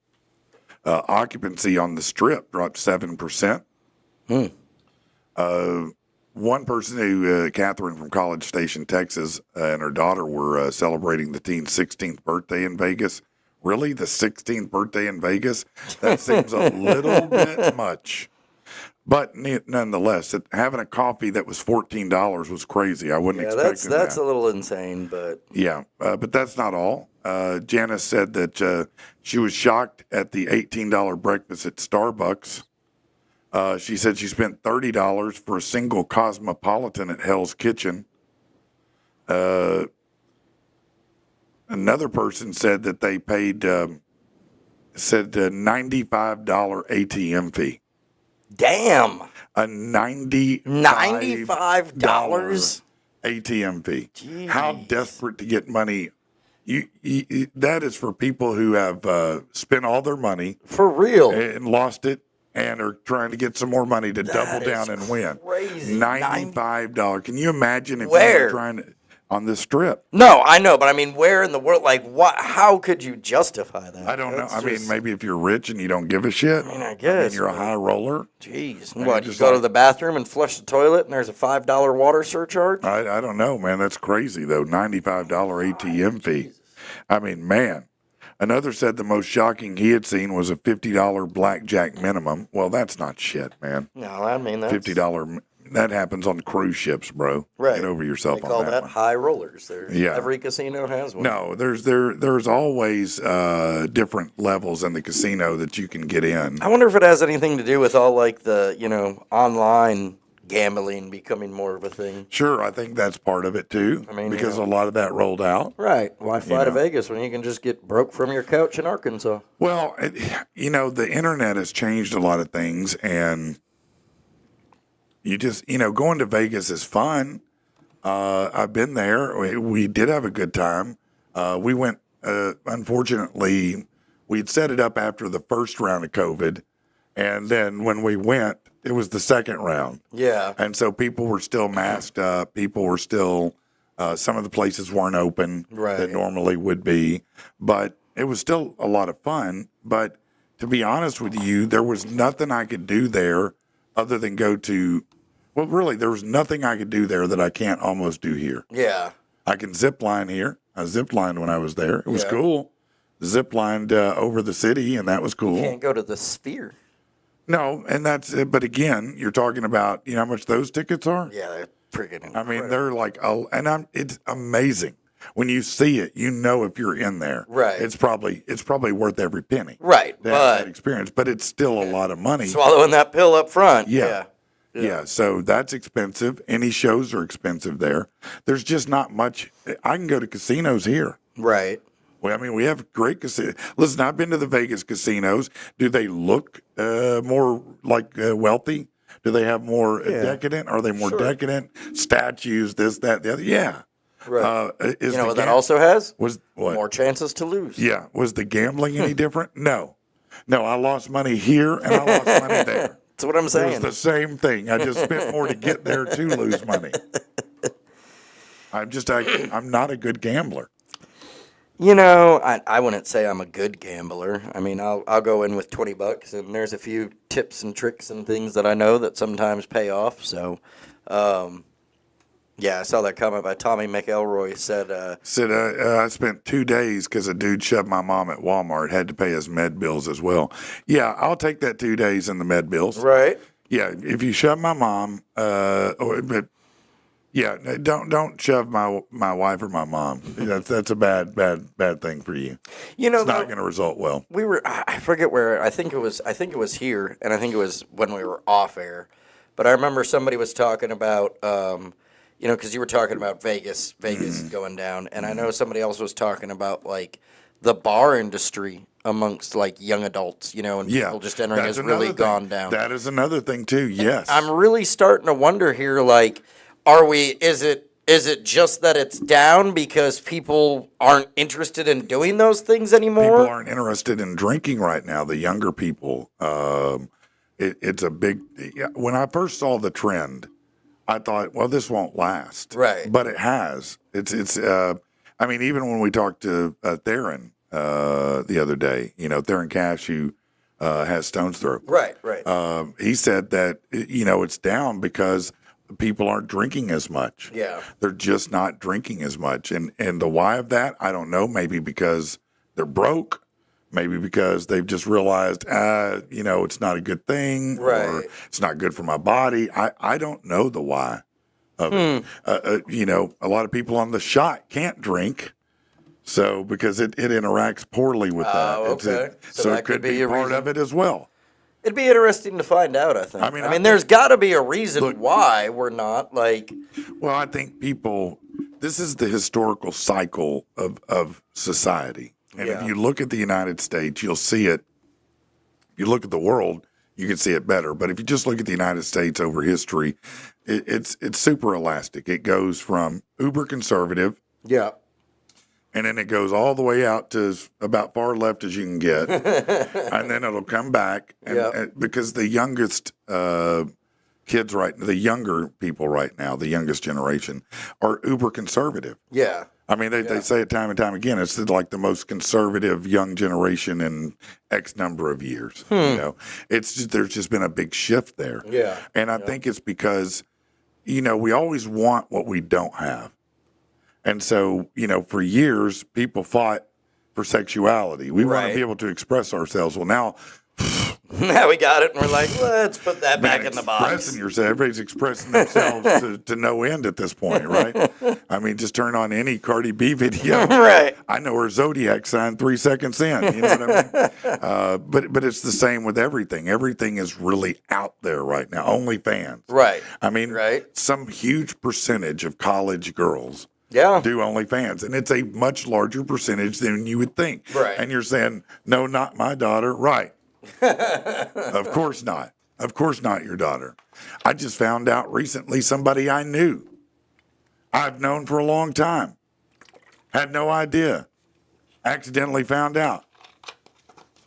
Occupancy on the Strip dropped 7%. One person who, Catherine from College Station, Texas, and her daughter were celebrating the teen's 16th birthday in Vegas. Really? The 16th birthday in Vegas? That seems a little bit much. But nonetheless, having a coffee that was $14 was crazy. I wouldn't expect that. That's a little insane, but... Yeah, but that's not all. Janice said that she was shocked at the $18 breakfast at Starbucks. She said she spent $30 for a single Cosmopolitan at Hell's Kitchen. Another person said that they paid $95 ATM fee. Damn. A $95 ATM fee. Jeez. How desperate to get money. You that is for people who have spent all their money. For real. And lost it and are trying to get some more money to double down and win. Crazy. $95. Can you imagine if you were trying to... On this Strip. No, I know, but I mean, where in the world? Like, what? How could you justify that? I don't know. I mean, maybe if you're rich and you don't give a shit. I mean, I guess you're a high roller. Jeez, what? You go to the bathroom and flush the toilet, and there's a $5 water surcharge. I don't know, man. That's crazy though. $95 ATM fee. I mean, man. Another said the most shocking he had seen was a $50 blackjack minimum. Well, that's not shit, man. No, I mean that's $50. That happens on cruise ships, bro. Right. Get over yourself they on call that that one. high rollers. Yeah. Every casino has one. No, there's always different levels in the casino that you can get in. I wonder if it has anything to do with all like the online gambling becoming more of a thing. Sure, I think that's part of it too. I mean, because a lot of that rolled out. Right. Why fly to Vegas when you can just get broke from your couch in Arkansas? Well, the internet has changed a lot of things, and you just, going to Vegas is fun. I've been there. We did have a good time. We went, unfortunately, we'd set it up after the first round of COVID. And then when we went, it was the second round. Yeah. And so people were still masked up. People were still, some of the places weren't open that normally would be. But it was still a lot of fun. But to be honest with you, there was nothing I could do there other than go to Well, really, there was nothing I could do there that I can't almost do here. Yeah. I can zip line here. I zip lined when I was there. It was Yeah. cool. Zip lined over the city, and that was cool. Can't go to the Sphere. No, and that's it. But again, you're talking about, you know how much those tickets are? Yeah, they're freaking incredible. I mean, they're like, it's amazing. When you see it, you know if you're in there. Right. It's probably worth every penny. Right, To have that but experience, but it's still a lot of money. swallowing that pill up front. Yeah. Yeah, so that's expensive. Any shows are expensive there. There's just not much. I can go to casinos here. Right. Well, I mean, we have great casinos. Listen, I've been to the Vegas casinos. Do they look more like wealthy? Do they have more decadent? Are they more decadent? Statues, this, that, the other. Yeah. Right. Is You know the what that also has? was what? More chances to lose. Yeah. Was the gambling any different? No. No, I lost money here and I lost money there. That's what I'm It was saying. the same thing. I just spent more to get there to lose money. I'm not a good gambler. You know, I wouldn't say I'm a good gambler. I mean, I'll go in with $20, and there's a few tips and tricks and things that I know that sometimes pay off. So, yeah, I saw that comment by Tommy McElroy. Said, I spent 2 days because a dude shoved my mom at Walmart, had to pay his med bills as well. Yeah, I'll take that 2 days in the med bills. right? Yeah, if you shove my mom, but yeah, don't shove my wife or my mom. That's a bad thing for you. You know, It's not going to result well. we were I forget where. I think it was here, and I think it was when we were off air. But I remember somebody was talking about, you know, because you were talking about Vegas going down, and I know somebody else was talking about like the bar industry amongst like young adults, you know, and Yeah, people just entering that's has really another thing. gone down. That is another thing too. Yes, I'm really starting to wonder here, like, is it just that it's down because people aren't interested in doing those things anymore? people aren't interested in drinking right now. The younger people, it's a big. When I first saw the trend, I thought, well, this won't last. Right. But it has. It's. I mean, even when we talked to Theron the other day, you know, Theron Cash, who has Stone's Throw. Right. He said that it's down because people aren't drinking as much. Yeah. They're just not drinking as much, and the why of that, I don't know. Maybe because they're broke. Maybe because they've just realized, it's not a good thing, or Right. it's not good for my body. I don't know the why of it. A lot of people on the shot can't drink, so because it interacts poorly with that. Okay. So So that it could could be be a part reason. of it as well. It'd be interesting to find out, I think. I mean, there's got to be a reason why we're not, like... Well, I think this is the historical cycle of society. And Yeah. if you look at the United States, you'll see it. If you look at the world, you can see it better. But if you just look at the United States over history, it's super elastic. It goes from uber conservative, Yeah. and then it goes all the way out to about far left as you can get. And then it'll come back. And because the youngest the younger people right now, the youngest generation, are uber conservative. Yeah. I mean, they say it time and time again. It's like the most conservative young generation in X number of years. There's just been a big shift there. Yeah. And I think it's because, we always want what we don't have. And so, for years, people fought for sexuality. We want Right. to be able to express ourselves. Well, now, Now we got it, and we're like, let's put that back in the box. expressing yourself, everybody's expressing themselves to no end at this point, right? I mean, just turn on any Cardi B video. Right. I know her zodiac sign 3 seconds in. You know what I mean? But it's the same with everything. Everything is really out there right now. OnlyFans. Right. I mean, Right. some huge percentage of college girls Yeah. do OnlyFans, and it's a much larger percentage than you would think. Right. And you're saying, no, not my daughter. Right. Of course not. Of course not your daughter. I just found out recently somebody I knew. I've known for a long time. Had no idea. Accidentally found out.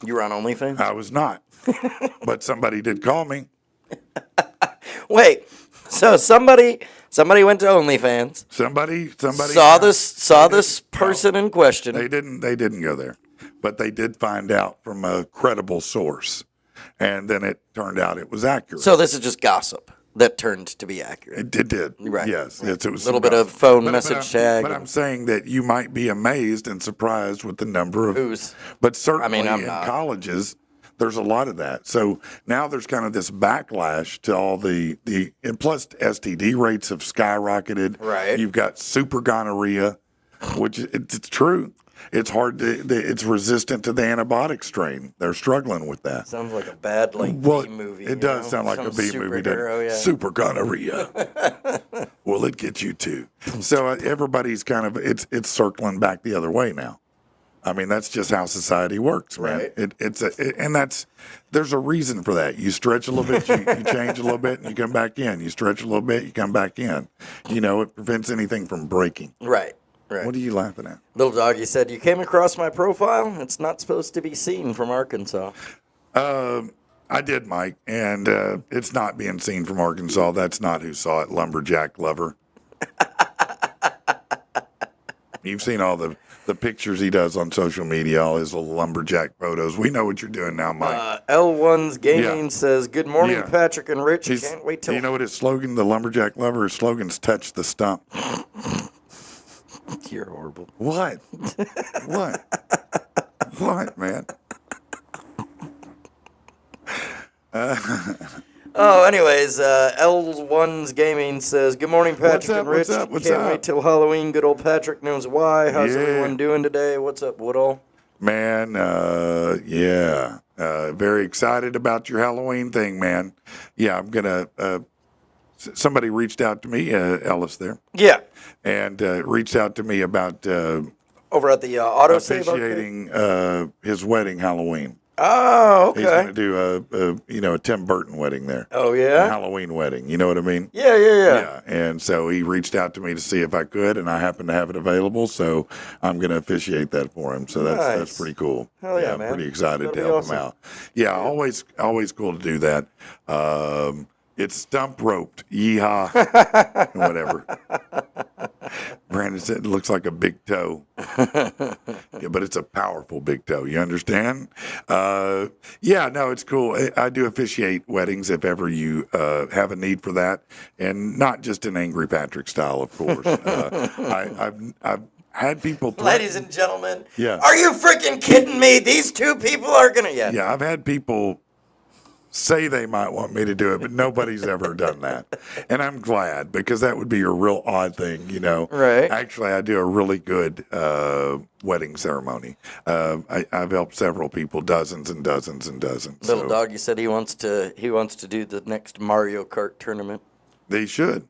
You were on OnlyFans? I was not. But somebody did call me. Wait. So somebody went to OnlyFans. Somebody Saw this person in question. They didn't go there. But they did find out from a credible source. And then it turned out it was accurate. So this is just gossip. that turned to be accurate. It did. Right. Yes. Right. It was A little bit some- of phone but message tag. But I'm saying that you might be amazed and surprised with the number of. Who's? But certainly I'm in not. colleges, there's a lot of that. So now there's kind of this backlash to all the and plus STD rates have skyrocketed. Right. You've got super gonorrhea, which it's true. It's hard to, it's resistant to the antibiotic strain. They're struggling with that. Sounds like a bad B movie. It does sound like a B movie. Superhero, yeah. Super gonorrhea. Will it get you too? So everybody's kind of it's circling back the other way now. I mean, that's just how society works, man. Right. And there's a reason for that. You stretch a little bit, you change a little bit, and you come back in. You stretch a little bit, you come back in. It prevents anything from breaking. Right. Right. What are you laughing at? Little doggy said, "You came across my profile. It's not supposed to be seen from Arkansas." I did, Mike, and it's not being seen from Arkansas. That's not who saw it, Lumberjack Lover. You've seen all the pictures he does on social media, all his little lumberjack photos. We know what you're doing now, Mike. L1's Gaming Yeah. says, "Good morning, Yeah. Patrick and Rich. He's- Can't wait till..." You know what his slogan, the Lumberjack Lover, his slogan's touch the stump. You're horrible. What? What, man? Oh, anyways, L1's Gaming says, "Good morning, Patrick and Rich. What's Can't up? wait till Halloween. Good old Patrick knows why. How's Yeah. everyone doing today? What's up, Woodall?" Man, yeah. Very excited about your Halloween thing, man. Yeah, I'm going to... somebody reached out to me, Ellis there, Yeah, and reached out to me about over at the autosave arcade. officiating his wedding Halloween. Oh, He's going okay. to do a Tim Burton wedding there. Oh, A yeah? Halloween wedding. You know what I mean? Yeah. Yeah. And so he reached out to me to see if I could, and I happen to have it available, so I'm going to officiate that for him. So that's Nice. pretty cool. Hell yeah, I'm man. pretty excited That'll to be help awesome. him out. Yeah, always cool to do that. It's stump roped. Yeehaw. Whatever. Brandon said it looks like a big toe. Yeah, but it's a powerful big toe. You understand? Yeah, no, it's cool. I do officiate weddings if ever you have a need for that, and not just an Angry Patrick style, of course. I've had people. Ladies and gentlemen, Yeah. are you freaking kidding me? These two people are going to... Yeah, I've had people say they might want me to do it, but nobody's ever done that. And I'm glad, because that would be a real odd thing, Right. Actually, I do a really good wedding ceremony. I've helped several people, dozens and dozens and dozens. Little So doggy said he wants to do the next Mario Kart tournament. They should.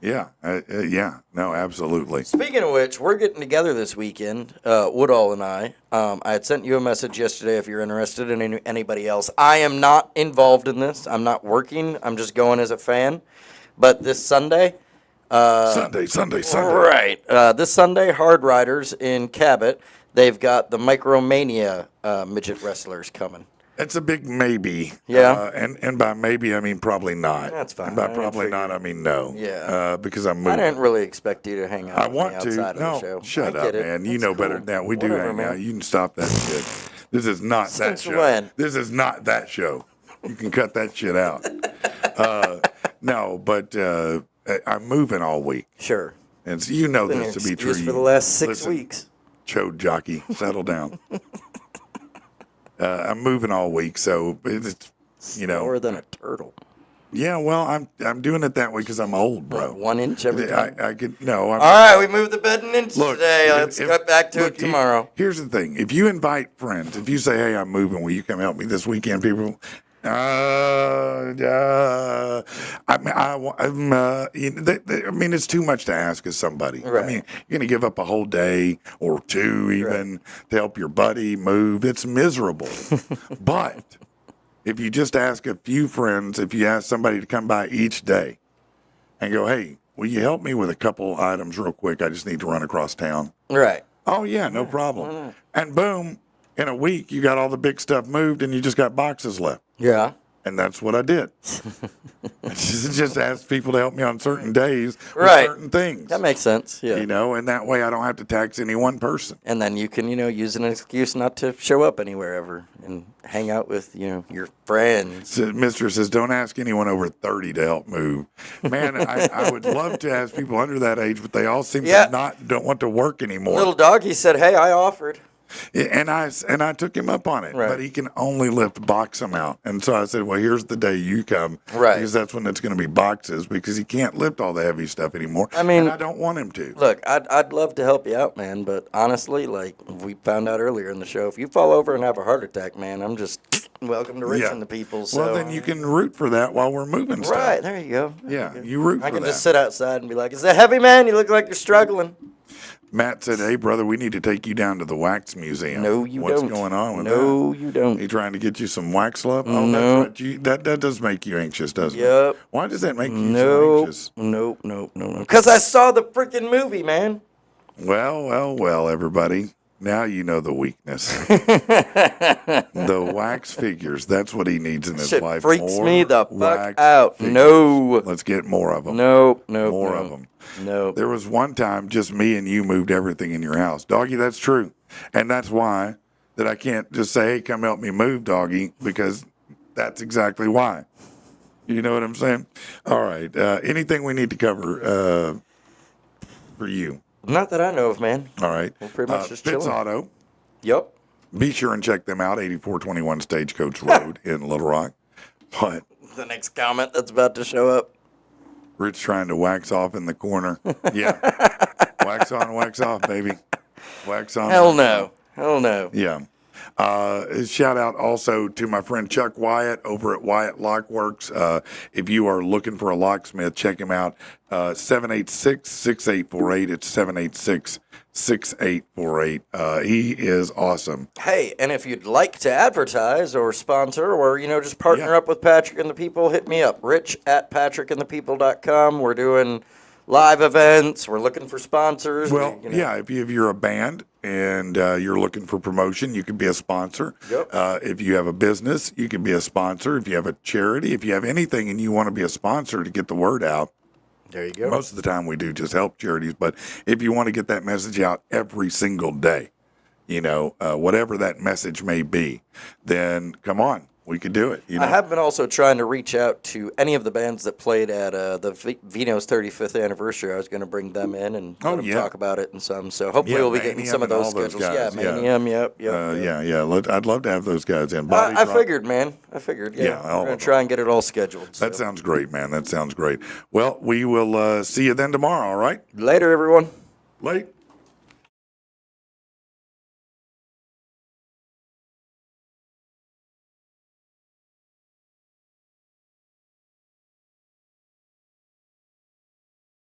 Yeah. Yeah. No, absolutely. Speaking of which, we're getting together this weekend, Woodall and I. I had sent you a message yesterday if you're interested in anybody else. I am not involved in this. I'm not working. I'm just going as a fan. But this Sunday... Sunday. Right. This Sunday, Hard Riders in Cabot, they've got the Micromania midget wrestlers coming. It's a big maybe. Yeah. And by maybe, I mean probably not. That's fine. And by I didn't probably figure. not, I mean no. Yeah. Because I'm I moving. didn't really expect you to hang out I with want me to. outside of No, the show. shut I up, get it. man. You That's know cool. better than that. We do Whatever, hang man. out. You can stop that shit. This is not that Since show. when? This is not that show. You can cut that shit out. No, but I'm moving all week. Sure. And so you know Been this your to be true. excuse for the last 6 Listen, weeks. Chode jockey, settle down. I'm moving all week, so it's, More than a turtle. Yeah, well, I'm doing it that way because I'm old, bro. 1 inch every time. I could no. I'm, All right, we moved the bed an inch Look, today. Let's get back to it tomorrow. Here's the thing: if you invite friends, if you say, "Hey, I'm moving, will you come help me this weekend?" People, I mean, it's too much to ask of somebody. Right. I mean, you're going to give up a whole day or two even to help your buddy move. It's miserable. But if you just ask a few friends, if you ask somebody to come by each day and go, "Hey, will you help me with a couple items real quick? I just need to run across town." Right. Oh, yeah, no problem. And boom, in a week, you got all the big stuff moved and you just got boxes left. Yeah. And that's what I did. just ask people to help me on certain days with Right. certain things. That makes sense. Yeah. You know, and that way I don't have to tax any one person. And then you can, use an excuse not to show up anywhere ever and hang out with, your friends. So Mistress says, don't ask anyone over 30 to help move. Man, I would love to ask people under that age, but they all seem to don't want to work anymore. Little doggy said, hey, I offered. And I took him up on it, Right. but he can only lift box amount. And so I said, well, here's the day you come. Right. Because that's when it's going to be boxes, because he can't lift all the heavy stuff anymore. I mean, and I don't want him to. Look, I'd love to help you out, man, but honestly, like we found out earlier in the show, if you fall over and have a heart attack, man, I'm just welcome to Rich and the people. So. Well, then you can root for that while we're moving stuff. Right, there you go. Yeah, you root for that. I can just sit outside and be like, is that heavy, man? You look like you're struggling. Matt said, hey, brother, we need to take you down to the wax museum. No, you What's don't. What's going on with that? No, you don't. He trying to get you some wax love? Oh, No. that's right. That does make you anxious, doesn't it? Yep. Why does that make you so anxious? No. Because I saw the freaking movie, man. Well, everybody. Now you know the weakness. The wax figures. That's what he needs in his Shit life. freaks More me the wax fuck out. figures. No. Let's get more of them. No. More of them. No. There was one time just me and you moved everything in your house. Doggy, that's true. And that's why that I can't just say, hey, come help me move, Doggy, because that's exactly why. You know what I'm saying? All right. Anything we need to cover for you? Not that I know of, man. All right. We're pretty much just Fitz chilling. Auto. Yep. Be sure and check them out, 8421 Stagecoach Road in Little Rock. What? The next comment that's about to show up. Rich trying to wax off in the corner. Yeah. Wax on, wax off, baby. Wax on. Hell wax no. off. Hell no. Yeah. Shout out also to my friend Chuck Wyatt over at Wyatt Lockworks. If you are looking for a locksmith, check him out. 786-6848. It's 786-6848. He is awesome. Hey, and if you'd like to advertise or sponsor or, just partner up with Patrick and the People, hit me up. Rich@patrickandthepeople.com. We're doing live events. We're looking for sponsors. Well, if you're a band and you're looking for promotion, you can be a sponsor. Yep. If you have a business, you can be a sponsor. If you have a charity, if you have anything and you want to be a sponsor to get the word out, there you go. most of the time we do just help charities. But if you want to get that message out every single day, whatever that message may be, then come on. We could do it. I have been also trying to reach out to any of the bands that played at the Vino's 35th anniversary. I was going to bring them in and let them talk about it and some. So hopefully we'll be getting some of those schedules. Manium, yep. I'd love to have those guys in. I figured, man. I figured, yeah. We're going to try and get it all scheduled. That sounds great, man. That sounds great. Well, we will see you then tomorrow, all right? Later, everyone. Late.